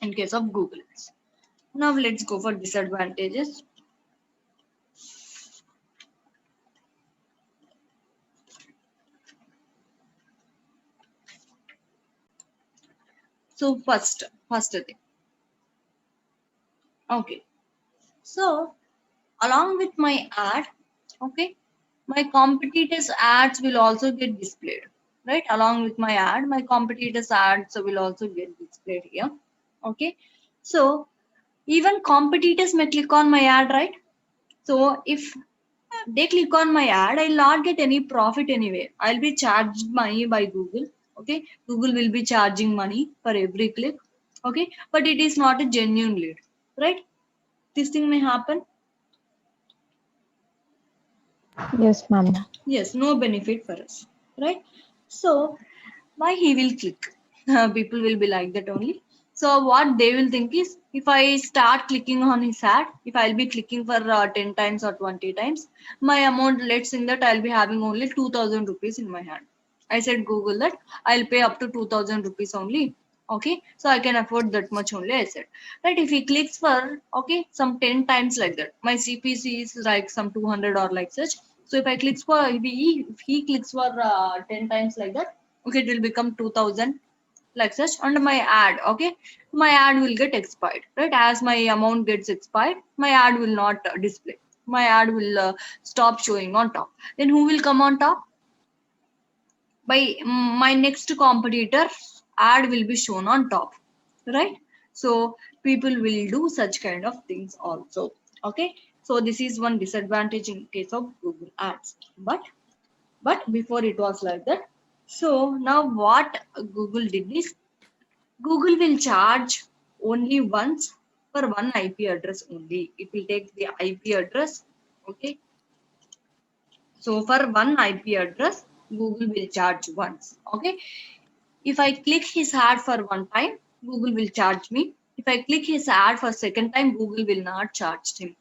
in case of Google Ads. Now let's go for disadvantages. So first thing. Okay, so along with my ad, okay, my competitors ads will also get displayed, right? Along with my ad, my competitors ads will also get displayed here. Okay, so even competitors may click on my ad, right? So if they click on my ad, I'll not get any profit anyway. I'll be charged money by Google. Okay, Google will be charging money for every click. Okay, but it is not a genuine lead, right? This thing may happen. Yes, ma'am. Yes, no benefit for us, right? So why he will click? People will be like that only. So what they will think is, if I start clicking on his ad, if I'll be clicking for 10 times or 20 times, my amount, let's think that I'll be having only 2000 rupees in my hand. I said Google that I'll pay up to 2000 rupees only. Okay, so I can afford that much only. I said, right? If he clicks for some 10 times like that, my CPC is like some 200 or like such. So if I clicks for if he clicks for 10 times like that, okay, it will become 2000 like such, and my ad, okay, my ad will get expired, right? As my amount gets expired, my ad will not display, my ad will stop showing on top. Then who will come on top? By my next competitor ad will be shown on top, right? So people will do such kind of things also. Okay, so this is one disadvantage in case of Google ads. But before it was like that. So now what Google did is, Google will charge only once for one IP address only. It will take the IP address. Okay. So for one IP address, Google will charge once. Okay. If I click his ad for one time, Google will charge me. If I click his ad for second time, Google will not charge him.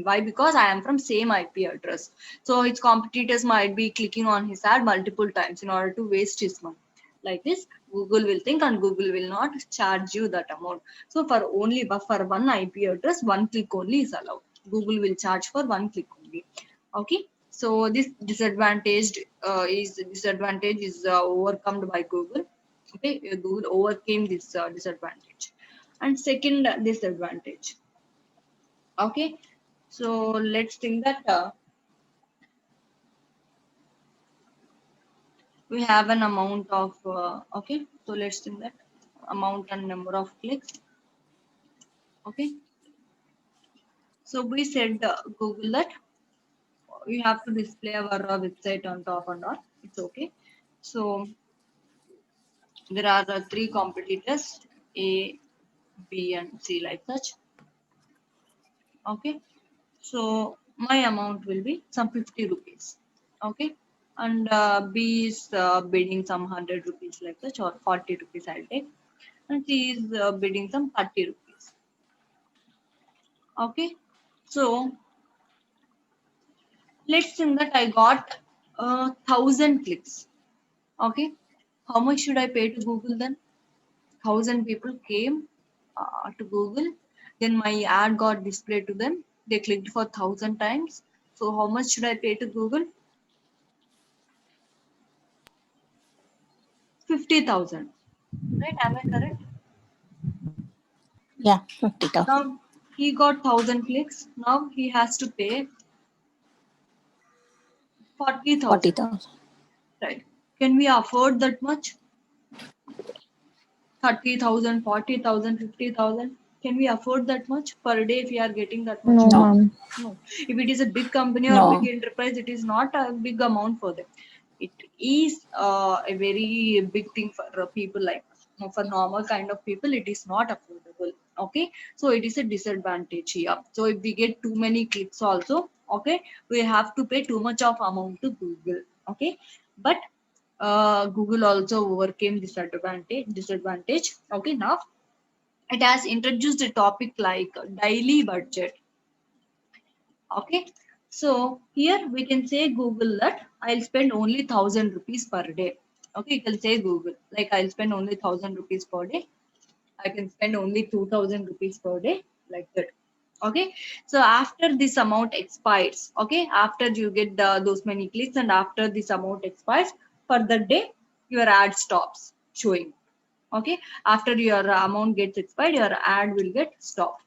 Why? Because I am from same IP address. So his competitors might be clicking on his ad multiple times in order to waste his money. Like this, Google will think and Google will not charge you that amount. So for one IP address, one click only is allowed. Google will charge for one click only. Okay. So this disadvantage is overcome by Google. Okay, Google overcame this disadvantage. And second disadvantage. Okay, so let's think that we have an amount of okay. So let's think that amount and number of clicks. Okay, so we said Google that you have to display our website on top and all. It's okay. So there are three competitors, A, B, and C, like such. Okay, so my amount will be some 50 rupees. Okay, and B is bidding some 100 rupees like such, or 40 rupees I'll take, and C is bidding some 30 rupees. Okay, so let's think that I got 1000 clicks. Okay, how much should I pay to Google then? 1000 people came to Google, then my ad got displayed to them. They clicked for 1000 times. So how much should I pay to Google? 50,000. Right? Am I correct? Yeah, 50,000. Now he got 1000 clicks. Now he has to pay 40,000. 40,000. Right? Can we afford that much? 30,000, 40,000, 50,000. Can we afford that much per day if we are getting that much? No, No. ma'am. No. If it is a big company or No. big enterprise, it is not a big amount for them. It is a very big thing for people like us. Now, for normal kind of people, it is not affordable. Okay, so it is a disadvantage here. So if we get too many clicks also, okay, we have to pay too much of amount to Google. Okay, but Google also overcame this disadvantage. Okay, now it has introduced a topic like daily budget. Okay, so here we can say Google that I'll spend only 1000 rupees per day. Okay, you can say Google like I'll spend only 1000 rupees per day. I can spend only 2000 rupees per day, like that. Okay, so after this amount expires, okay, after you get those many clicks and after this amount expires, for the day your ad stops showing. Okay, after your amount gets expired, your ad will get stopped.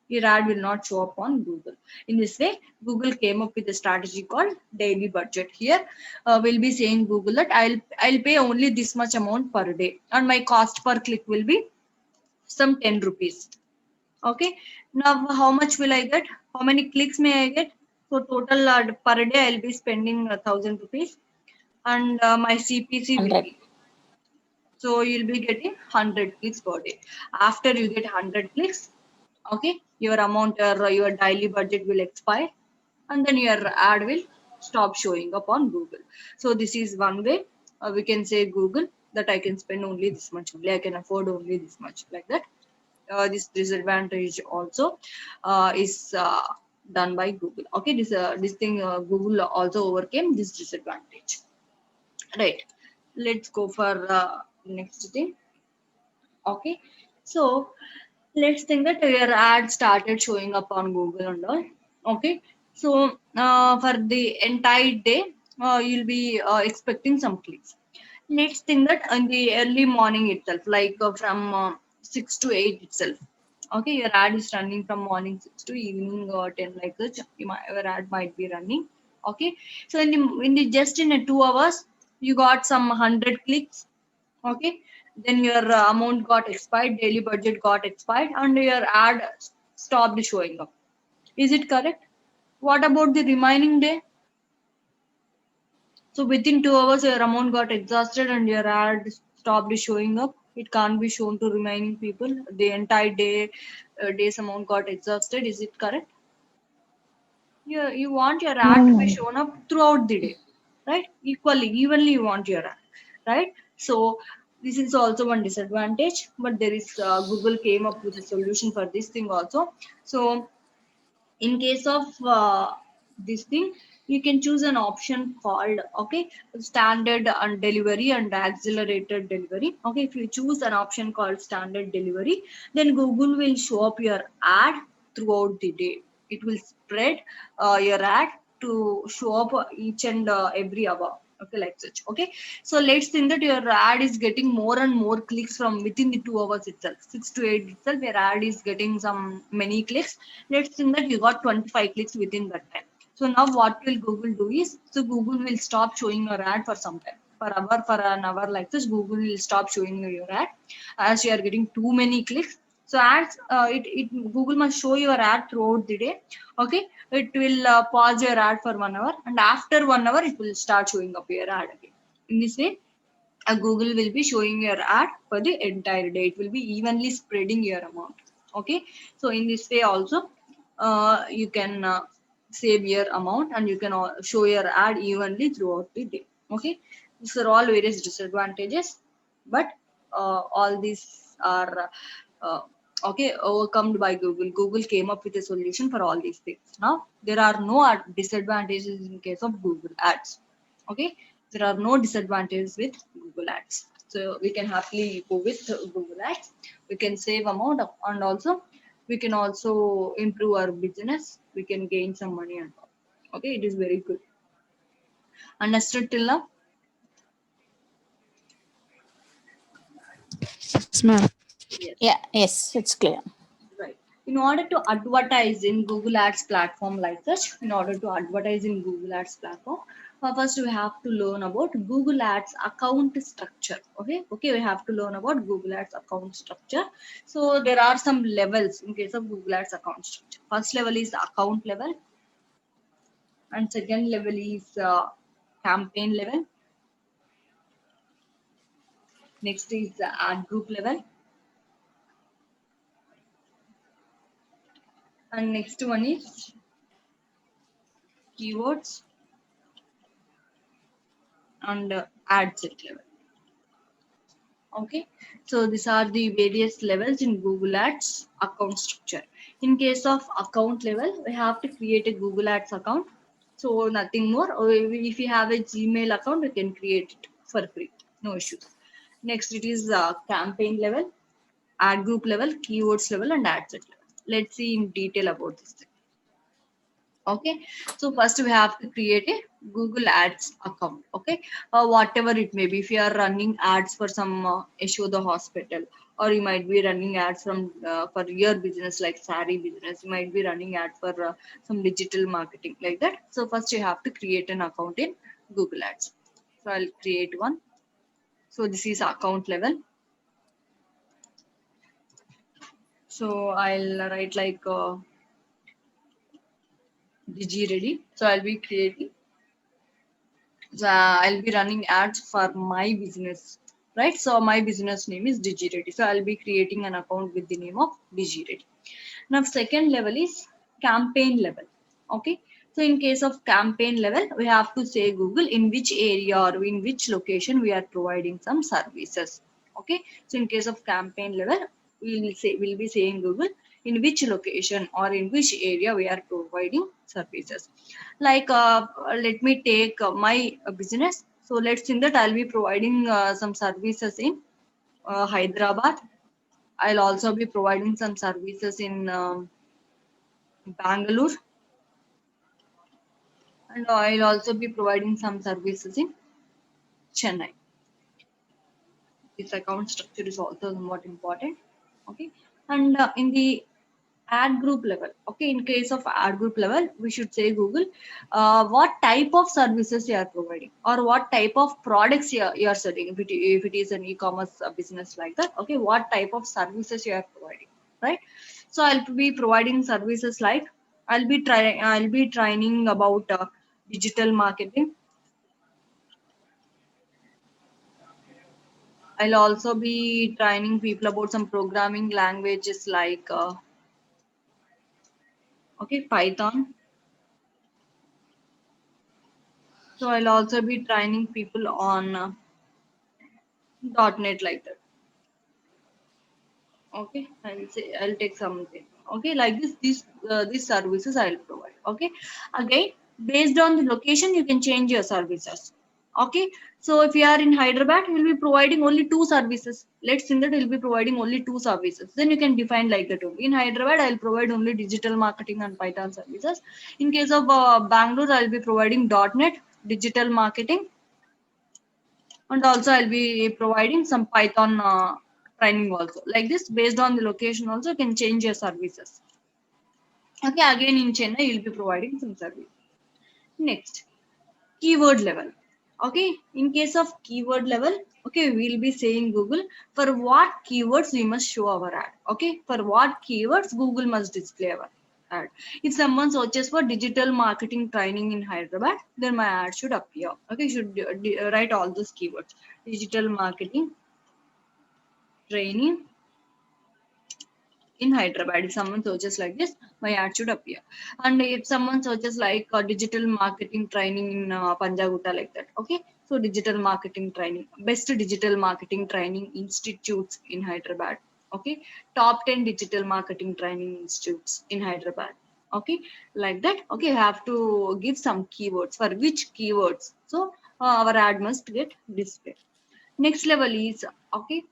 Your ad will not show up on Google. In this way, Google came up with a strategy called daily budget. Here, we'll be saying Google that I'll pay only this much amount per day, and my cost per click will be some 10 rupees. Okay. Now, how much will I get? How many clicks may I get? So total per day I'll be spending 1000 rupees, and my CPC will 100. be So you'll be getting 100 clicks per day. After you get 100 clicks, okay, your amount or your daily budget will expire, and then your ad will stop showing up on Google. So this is one way we can say Google that I can spend only this much, only I can afford only this much, like that. This disadvantage also is done by Google. Okay, this thing Google also overcame this disadvantage. Right. Let's go for next thing. Okay. So let's think that your ad started showing up on Google and all. Okay. So for the entire day, you'll be expecting some clicks. Let's think that in the early morning itself, like from 6 to 8 itself. Okay, your ad is running from morning 6 to evening 10, like that. Your ad might be running. Okay, so in the just in a 2 hours, you got some 100 clicks. Okay, then your amount got expired, daily budget got expired, and your ad stopped showing up. Is it correct? What about the remaining day? So within 2 hours, your amount got exhausted and your ad stopped showing up. It can't be shown to remaining people. The entire day's amount got exhausted. Is it correct? You want your ad to be No. shown up throughout the day, right? Evenly you want your ad, right? So this is also one disadvantage, but there is Google came up with a solution for this thing also. So in case of this thing, you can choose an option called, okay, standard and delivery and accelerated delivery. Okay, if you choose an option called standard delivery, then Google will show up your ad throughout the day. It will spread your ad to show up each and every hour. Okay, like such. Okay, so let's think that your ad is getting more and more clicks from within the 2 hours itself, 6 to 8 itself. Your ad is getting some many clicks. Let's think that you got 25 clicks within that time. So now what will Google do is, so Google will stop showing your ad for some time, for an hour like this. Google will stop showing you your ad as you are getting too many clicks. So ads, Google must show your ad throughout the day. Okay, it will pause your ad for 1 hour, and after 1 hour, it will start showing up your ad again. In this way, Google will be showing your ad for the entire day. It will be evenly spreading your amount. Okay, so in this way also, you can save your amount and you can show your ad evenly throughout the day. Okay, these are all various disadvantages, but all these are okay, overcome by Google. Google came up with a solution for all these things. Now there are no disadvantages in case of Google Ads. Okay, there are no disadvantages with Google Ads. So we can happily go with Google Ads. We can save amount and also we can also improve our business. We can gain some money and all. Okay, it is very good. Understood till now? Yes, ma'am. Yes. Yeah, yes, it's clear. Right. In order to advertise in Google Ads platform like such, in order to advertise in Google Ads platform, first we have to learn about Google Ads account structure. Okay, we have to learn about Google Ads account structure. So there are some levels in case of Google Ads account structure. First level is account level, and second level is campaign level. Next is ad group level, and next one is keywords and ad set level. Okay, so these are the various levels in Google Ads account structure. In case of account level, we have to create a Google Ads account. So nothing more. Or if you have a Gmail account, you can create it for free, no issues. Next, it is campaign level, ad group level, keywords level, and ad set level. Let's see in detail about this thing. Okay, so first we have to create a Google Ads account. Okay, whatever it may be. If you are running ads for some Yashoda hospital, or you might be running ads from for your business like sari business, you might be running ads for some digital marketing like that. So first you have to create an account in Google Ads. So I'll create one. So this is account level. So I'll write like Digi ready. So I'll be creating. So I'll be running ads for my business. right? So my business name is DigiReady. So I'll be creating an account with the name of DigiReady. Now second level is campaign level. Okay. So in case of campaign level, we have to say Google in which area or in which location we are providing some services. Okay. So in case of campaign level, we'll be saying Google in which location or in which area we are providing services. Like let me take my business. So let's think that I'll be providing some services in Hyderabad. I'll also be providing some services in Bangalore, and I'll also be providing some services in Chennai. This account structure is also somewhat important. Okay, and in the ad group level, okay, in case of ad group level, we should say Google what type of services you are providing or what type of products you are selling. If it is an e-commerce business like that, okay, what type of services you are providing, right? So I'll be providing services like I'll be training about digital marketing. I'll also be training people about some programming languages like okay, Python. So I'll also be training people on .NET like that. Okay, I'll take something. Okay, like this, these services I'll provide. Okay, again, based on the location, you can change your services. Okay, so if you are in Hyderabad, we'll be providing only two services. Let's think that we'll be providing only two services. Then you can define like that only. In Hyderabad, I'll provide only digital marketing and Python services. In case of Bangalore, I'll be providing .NET, digital marketing, and also I'll be providing some Python training also. Like this, based on the location also, you can change your services. Okay, again in Chennai, you'll be providing some service. Next, keyword level. Okay, in case of keyword level, okay, we'll be saying Google for what keywords we must show our ad. Okay, for what keywords Google must display our ad. If someone searches for digital marketing training in Hyderabad, then my ad should appear. Okay, should write all those keywords: digital marketing training in Hyderabad. If someone searches like this, my ad should appear. And if someone searches like digital marketing training in Panjagutta like that, okay. So digital marketing training, best digital marketing training institutes in Hyderabad. Okay, top 10 digital marketing training institutes in Hyderabad. Okay, like that. Okay, you have to give some keywords for which keywords. So our ad must get displayed. Next level is okay,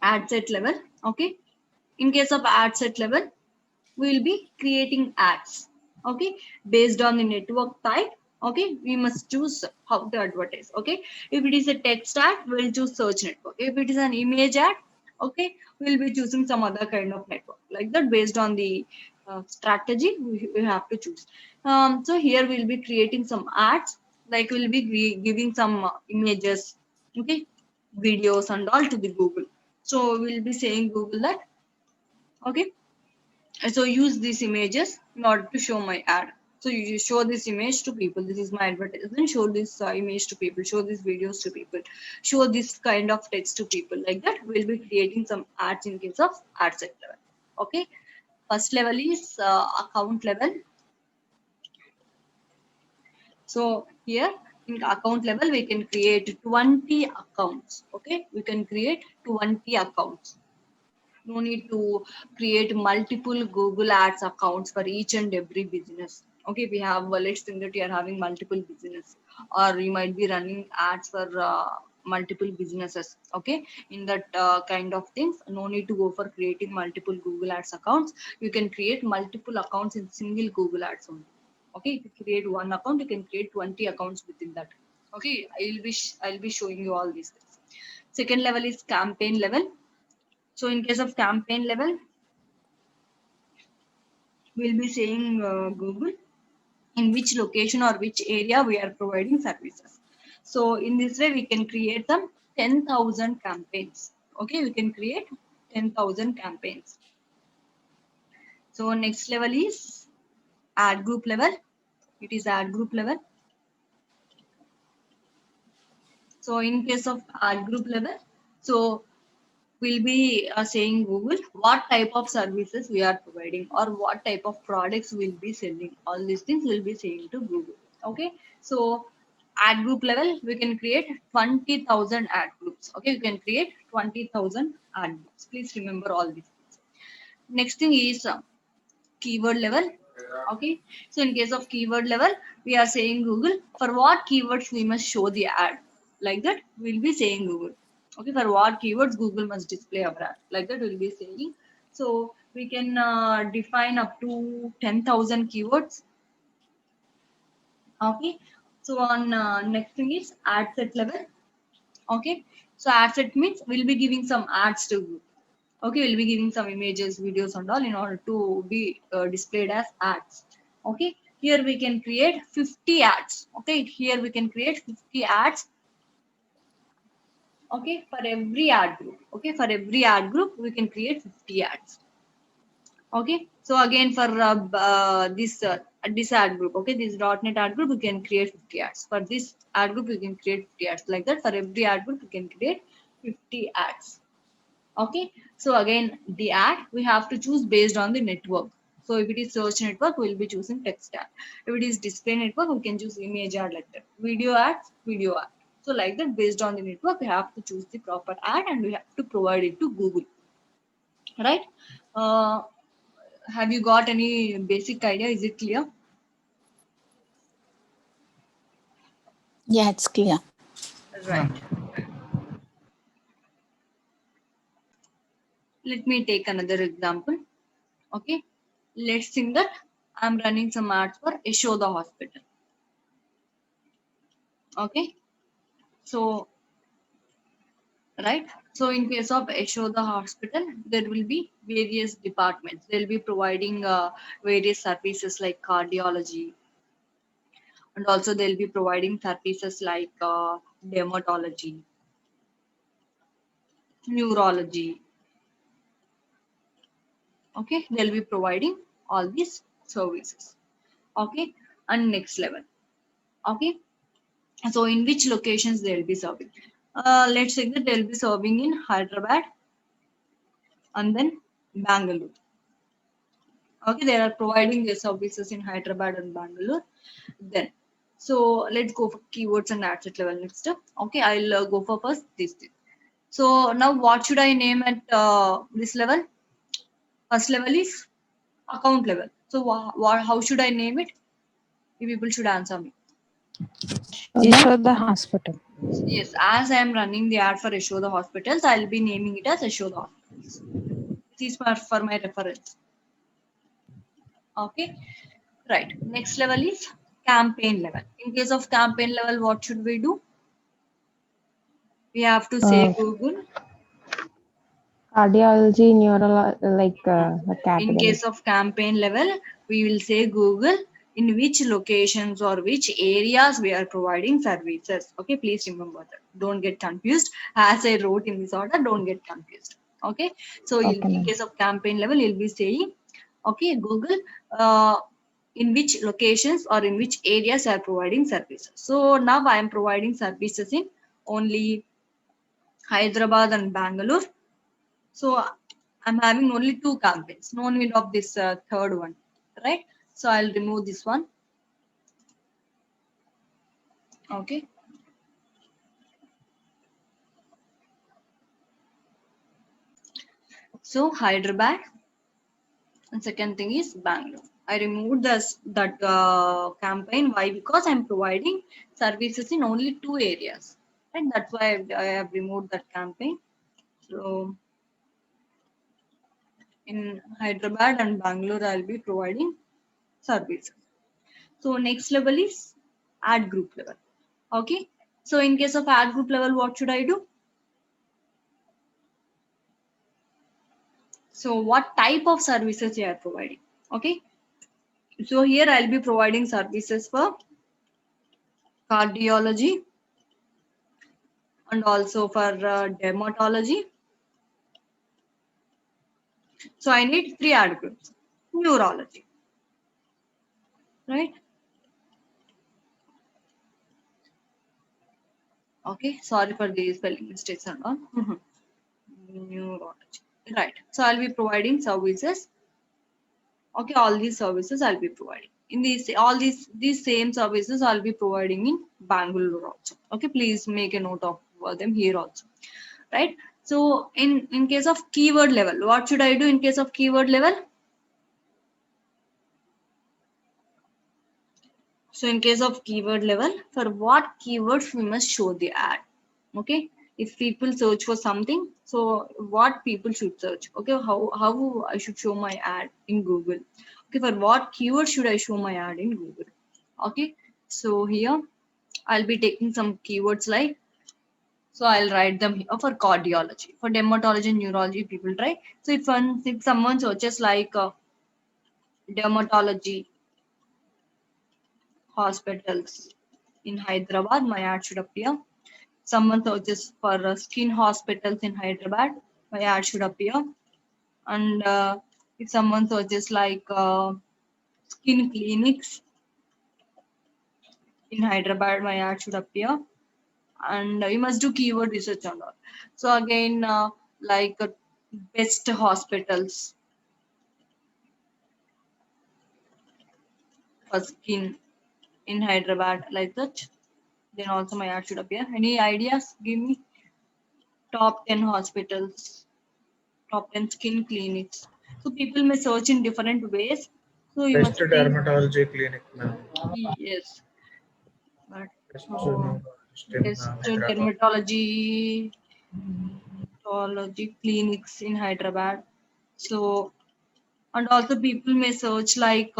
ad set level. Okay, in case of ad set level, we will be creating ads. Okay, based on the network type. Okay, we must choose how to advertise. Okay, if it is a text ad, we'll choose search network. If it is an image ad, okay, we'll be choosing some other kind of network. Like that, based on the strategy, we have to choose. So here we'll be creating some ads, like we'll be giving some images, okay, videos and all to the Google. So we'll be saying Google that, okay, so use these images in order to show my ad. So you show this image to people. This is my advertisement. Show this image to people. Show these videos to people. Show this kind of text to people. Like that, we'll be creating some ads in case of ad set level. Okay. First level is account level. So here in account level, we can create 20 accounts. Okay. We can create 20 accounts. No need to create multiple Google Ads accounts for each and every business. Okay, we have, well, let's think that you are having multiple business, or you might be running ads for multiple businesses. Okay, in that kind of things, no need to go for creating multiple Google Ads accounts. You can create multiple accounts in single Google Ads only. Okay, if you create one account, you can create 20 accounts within that. Okay, I'll be showing you all these things. Second level is campaign level. So in case of campaign level, we'll be saying Google in which location or which area we are providing services. So in this way, we can create some 10,000 campaigns. Okay, we can create 10,000 campaigns. So next level is ad group level. It is ad group level. So in case of ad group level, so we'll be saying Google what type of services we are providing or what type of products we'll be selling. All these things we'll be saying to Google. Okay. So ad group level, we can create 20,000 ad groups. Okay. You can create 20,000 ad groups. Please remember all these things. Next thing is keyword level. Okay. So in case of keyword level, we are saying Google for what keywords we must show the ad. Like that, we'll be saying Google. Okay, for what keywords Google must display our ad. Like that, we'll be saying. So we can define up to 10,000 keywords. Okay. So on next thing is ad set level. Okay. So ad set means we'll be giving some ads to Google. Okay, we'll be giving some images, videos and all in order to be displayed as ads. Okay, here we can create 50 ads. Okay, here we can create 50 ads. Okay, for every ad group. Okay, for every ad group we can create 50 ads. Okay, so again for this ad group, okay, this .NET ad group, we can create 50 ads. For this ad group, we can create 50 ads. Like that, for every ad group, we can create 50 ads. Okay, so again the ad we have to choose based on the network. So if it is search network, we'll be choosing text ad. If it is display network, we can choose image ad, like that. Video ads, video ad. So like that, based on the network, we have to choose the proper ad and we have to provide it to Google. Right? Have you got any basic idea? Is it clear? Yeah, it's clear. Right. Let me take another example. Okay, let's think that I'm running some ads for Yashoda Hospital. Okay, so right, so in case of Yashoda Hospital, there will be various departments. They'll be providing various services like cardiology, and also they'll be providing services like dermatology, neurology. Okay, they'll be providing all these services. Okay, and next level. Okay, so in which locations they'll be serving? Let's say that they'll be serving in Hyderabad and then Bangalore. Okay, they are providing their services in Hyderabad and Bangalore. Then, so let's go for keywords and ad set level next. Okay, I'll go for first this thing. So now what should I name at this level? First level is account level. So how should I name it? You people should answer me. Yashoda Hospital. Yes, as I am running the ad for Yashoda Hospitals, I'll be naming it as Yashoda Hospitals. This is for my reference. Okay, right. Next level is campaign level. In case of campaign level, what should we do? We have to say Google. Cardiology, like the In category. case of campaign level, we will say Google in which locations or which areas we are providing services. Okay, please remember that. Don't get confused. As I wrote in this order, don't get confused. Okay, so Okay, in ma'am. case of campaign level, you'll be saying, okay, Google, in which locations or in which areas are providing services. So now I am providing services in only Hyderabad and Bangalore. So I'm having only 2 campaigns. No need of this third one, right? So I'll remove this one. Okay. So Hyderabad, and second thing is Bangalore. I removed that campaign. Why? Because I'm providing services in only 2 areas, and that's why I have removed that campaign. So in Hyderabad and Bangalore, I'll be providing services. So next level is ad group level. Okay. So in case of ad group level, what should I do? So what type of services you are providing? Okay. So here I'll be providing services for cardiology and also for dermatology. So I need 3 ad groups. Neurology, right? Okay, sorry for the spelling mistakes and all. Neurology. Right. So I'll be providing services. Okay, all these services I'll be providing. In these all these same services I'll be providing in Bangalore also. Okay, please make a note of them here also. Right. So in case of keyword level, what should I do in case of keyword level? So in case of keyword level, for what keywords we must show the ad. Okay, if people search for something, so what people should search. Okay, how I should show my ad in Google. Okay, for what keyword should I show my ad in Google? Okay, so here I'll be taking some keywords like, so I'll write them here for cardiology, for dermatology and neurology people try. So if someone searches like dermatology hospitals in Hyderabad, my ad should appear. Someone searches for skin hospitals in Hyderabad, my ad should appear. And if someone searches like skin clinics in Hyderabad, my ad should appear. And you must do keyword research on all. So again, like best hospitals for skin in Hyderabad, like that. Then also my ad should appear. Any ideas? Give me top 10 hospitals, top 10 skin clinics. So people may search in different ways. So you Best must be, dermatology clinic, ma'am. yes, but Best so neurologist in best Hyderabad. dermatology clinics in Hyderabad. So, and also people may search like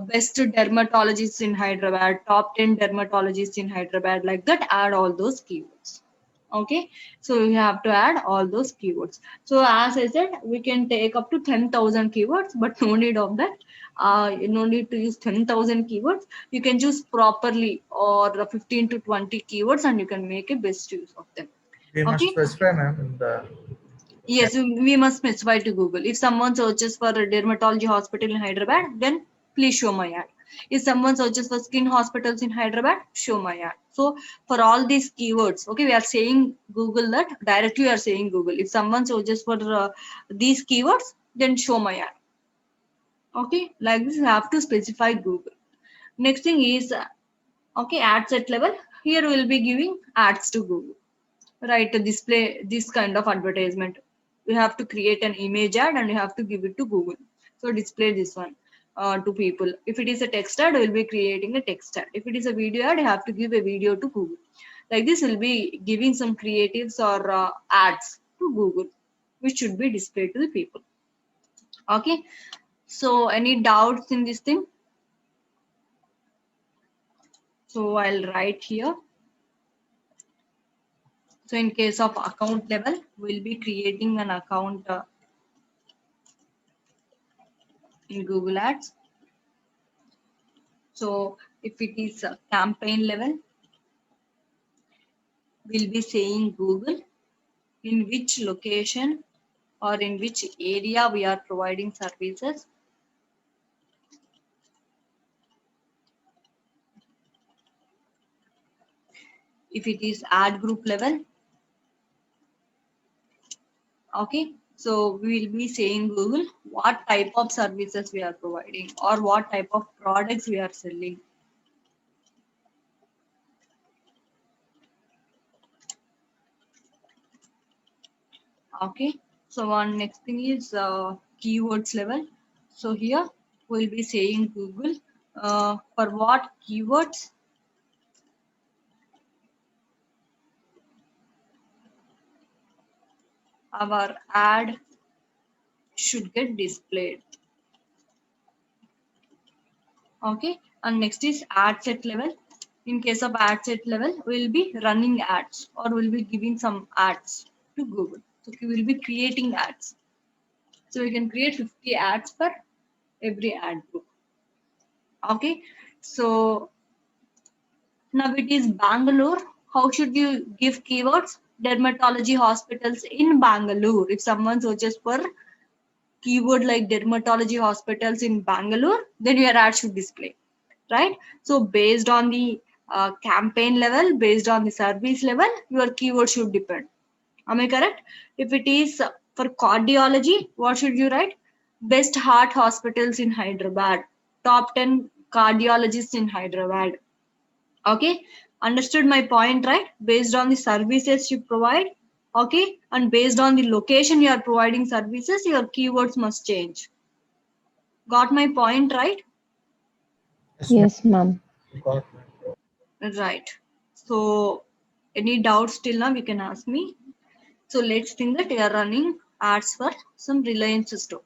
best dermatologists in Hyderabad, top 10 dermatologists in Hyderabad, like that, add all those keywords. Okay, so you have to add all those keywords. So as I said, we can take up to 10,000 keywords, but no need of that. No need to use 10,000 keywords. You can choose properly or 15 to 20 keywords and you can make a best use of them. We must Okay. specify, ma'am, in the Yes, we must specify to Google. If someone searches for a dermatology hospital in Hyderabad, then please show my ad. If someone searches for skin hospitals in Hyderabad, show my ad. So for all these keywords, okay, we are saying Google that directly. We are saying Google. If someone searches for these keywords, then show my ad. Okay, like this, you have to specify Google. Next thing is okay, ad set level. Here we will be giving ads to Google. Right, to display this kind of advertisement, you have to create an image ad and you have to give it to Google. So display this one to people. If it is a text ad, we'll be creating a text ad. If it is a video ad, you have to give a video to Google. Like this, we'll be giving some creatives or ads to Google, which should be displayed to the people. Okay, so any doubts in this thing? So I'll write here. So in case of account level, we'll be creating an account in Google Ads. So if it is a campaign level, we'll be saying Google, in which location or in which area we are providing services. If it is ad group level, okay, so we will be saying Google what type of services we are providing or what type of products we are selling. Okay, so one next thing is keywords level. So here we'll be saying Google for what keywords our ad should get displayed. Okay, and next is ad set level. In case of ad set level, we'll be running ads or we'll be giving some ads to Google. So we will be creating ads. So we can create 50 ads for every ad group. Okay, so now it is Bangalore. How should you give keywords? Dermatology hospitals in Bangalore. If someone searches for keyword like dermatology hospitals in Bangalore, then your ad should display, right? So based on the campaign level, based on the service level, your keyword should depend. Am I correct? If it is for cardiology, what should you write? Best heart hospitals in Hyderabad, top 10 cardiologists in Hyderabad. Okay, understood my point, right? Based on the services you provide, okay, and based on the location you are providing services, your keywords must change. Got my point, right? Yes, ma'am. Got it. Right. So, any doubts till now, you can ask me. So, let's think that you are running ads for some Reliance store.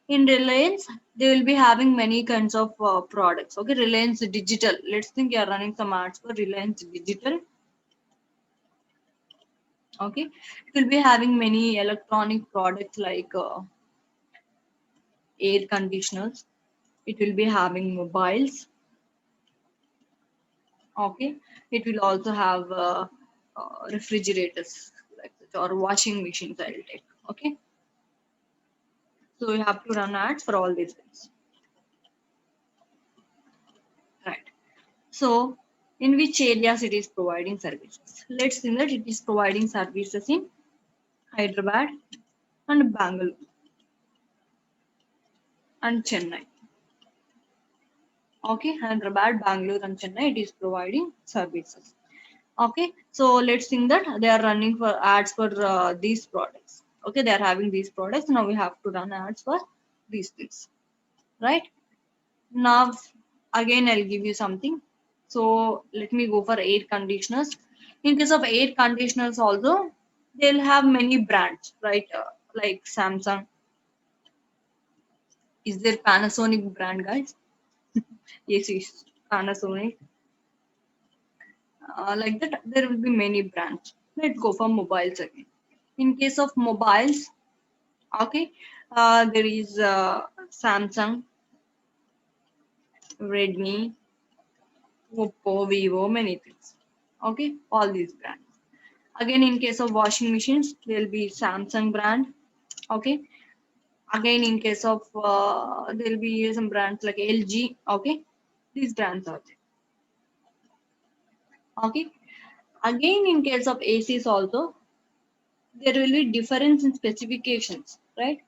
In Reliance, they will be having many kinds of products. Okay, Reliance Digital. Let's think you are running some ads for Reliance Digital. Okay, it will be having many electronic products like air conditioners. It will be having mobiles. Okay, it will also have refrigerators like that, or washing machines. I will take. Okay, so you have to run ads for all these things. Right. So, in which areas it is providing services? Let's think that it is providing services in Hyderabad and Bangalore and Chennai. Okay, Hyderabad, Bangalore, and Chennai, it is providing services. Okay, so let's think that they are running for ads for these products. Okay, they are having these products. Now we have to run ads for these things, right? Now, again, I'll give you something. So let me go for air conditioners. In case of air conditioners, also they'll have many brands, right? Like Samsung. Is there Panasonic brand, guys? Yes, yes, Panasonic. Like that, there will be many brands. Let's go for mobiles again. In case of mobiles, okay, there is Samsung, Redmi, Oppo, Vivo, many things. Okay, all these brands. Again, in case of washing machines, there will be Samsung brand. Okay. Again, in case of there will be some brands like LG. Okay, these brands are there. Okay. Again, in case of ACs also, there will be difference in specifications, right?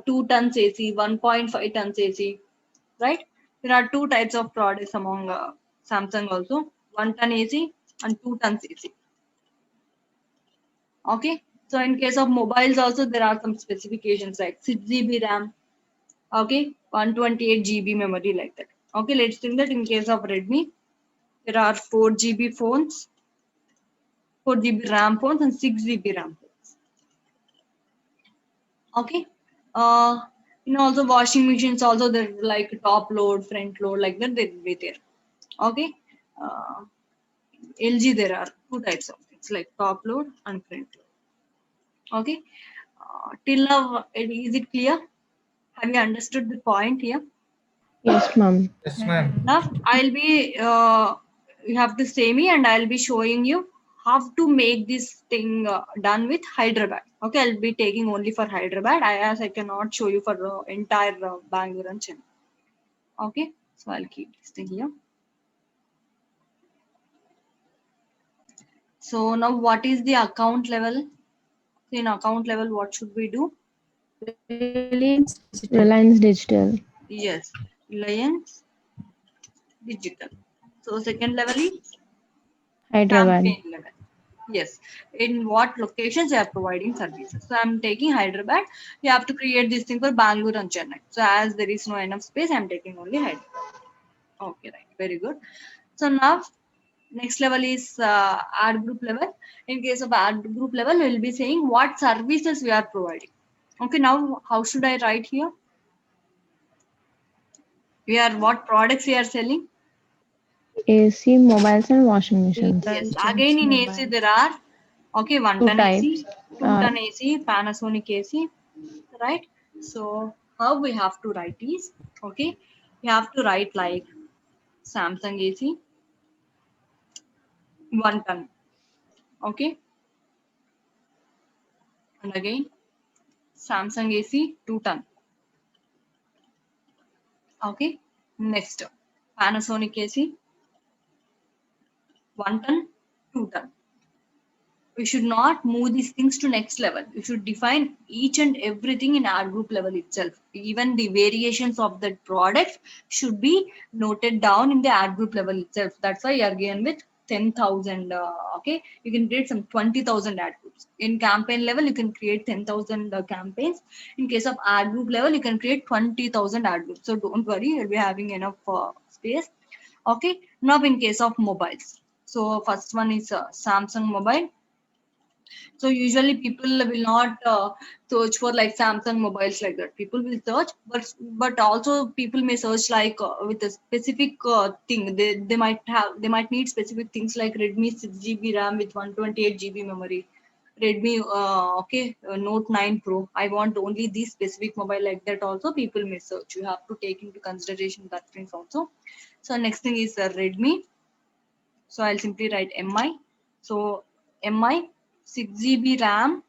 2 tons AC, 1.5 tons AC, right? There are two types of products among Samsung also, 1 ton AC and 2 tons AC. Okay, so in case of mobiles also, there are some specifications like 6 GB RAM, okay, 128 GB memory, like that. Okay, let's think that in case of Redmi, there are 4 GB phones, 4 GB RAM phones, and 6 GB RAM phones. Okay, also washing machines also, there like top load, front load, like that, they will be there. Okay, uh, LG, there are two types of things like top load and front load. Okay, till now, is it clear? Have you understood the point here? Yes, ma'am. Yes, ma'am. Now I'll be you have to say me, and I'll be showing you how to make this thing done with Hyderabad. Okay, I'll be taking only for Hyderabad, as I cannot show you for the entire Bangalore and Chennai. Okay, so I'll keep this thing here. So now, what is the account level? In account level, what should we do? Reliance Digital. Reliance Digital. Yes, Reliance Digital. So second level is Hyderabad. campaign level. Yes, in what locations you are providing services. So I'm taking Hyderabad. You have to create this thing for Bangalore and Chennai. So as there is no enough space, I'm taking only Hyderabad. Okay, right, very good. So now next level is ad group level. In case of ad group level, we'll be saying what services we are providing. Okay, now how should I write here? We are what products we are selling? AC, mobiles, and washing machines. Yes, again in AC there are, okay, 1 Two ton AC, types. 2 ton AC, Panasonic AC, right? So how we have to write is, okay, you have to write like Samsung AC 1 ton, okay, and again Samsung AC 2 ton, okay. Next, Panasonic AC 1 ton, 2 ton. We should not move these things to next level. You should define each and everything in ad group level itself. Even the variations of that product should be noted down in the ad group level itself. That's why you are given with 10,000. Okay, you can create some 20,000 ad groups. In campaign level, you can create 10,000 campaigns. In case of ad group level, you can create 20,000 ad groups. So don't worry, you'll be having enough space. Okay, now in case of mobiles. So first one is Samsung mobile. So usually people will not search for like Samsung mobiles like that. People will search, but also people may search like with a specific thing. They might need specific things like Redmi 6 GB RAM with 128 GB memory. Redmi Note 9 Pro. I want only this specific mobile like that. Also people may search. You have to take into consideration that things also. So next thing is Redmi. So I'll simply write MI. So MI 6 GB RAM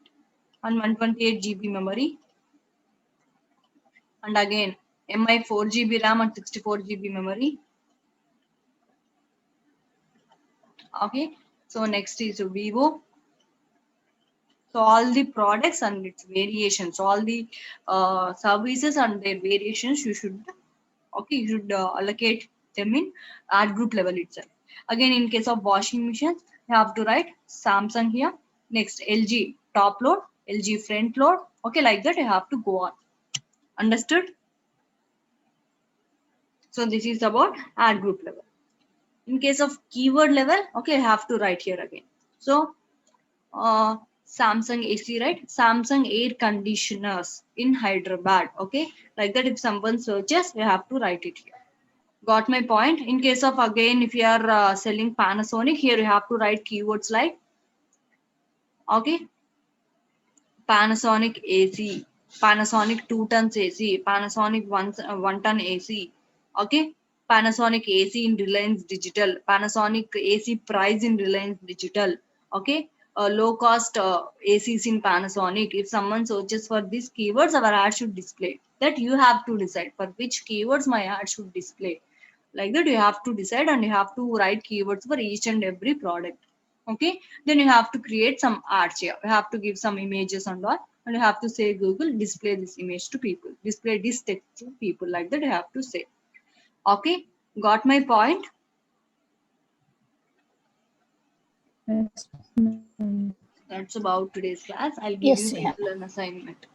and 128 GB memory. And again MI 4 GB RAM and 64 GB memory. Okay. So next is Vivo. So all the products and its variations, all the services and their variations, you should allocate them in ad group level itself. Again, in case of washing machines, you have to write Samsung here. Next, LG top load, LG front load. Okay, like that you have to go on. Understood? So this is about ad group level. In case of keyword level, okay, you have to write here again. So Samsung AC, right? Samsung air conditioners in Hyderabad. Okay, like that if someone searches, you have to write it here. Got my point? In case of again, if you are selling Panasonic, here you have to write keywords like, okay, Panasonic AC, Panasonic 2 tons AC, Panasonic 1 ton AC, okay, Panasonic AC in Reliance Digital, Panasonic AC price in Reliance Digital, okay, low cost ACs in Panasonic. If someone searches for these keywords, our ad should display. That you have to decide for which keywords my ad should display. Like that you have to decide and you have to write keywords for each and every product. Okay, then you have to create some ads here. You have to give some images and all, and you have to say Google display this image to people, display this text to people. Like that you have to say. Okay, got my point? Yes, ma'am. That's about today's class. I'll give Yes, you yeah. people an assignment.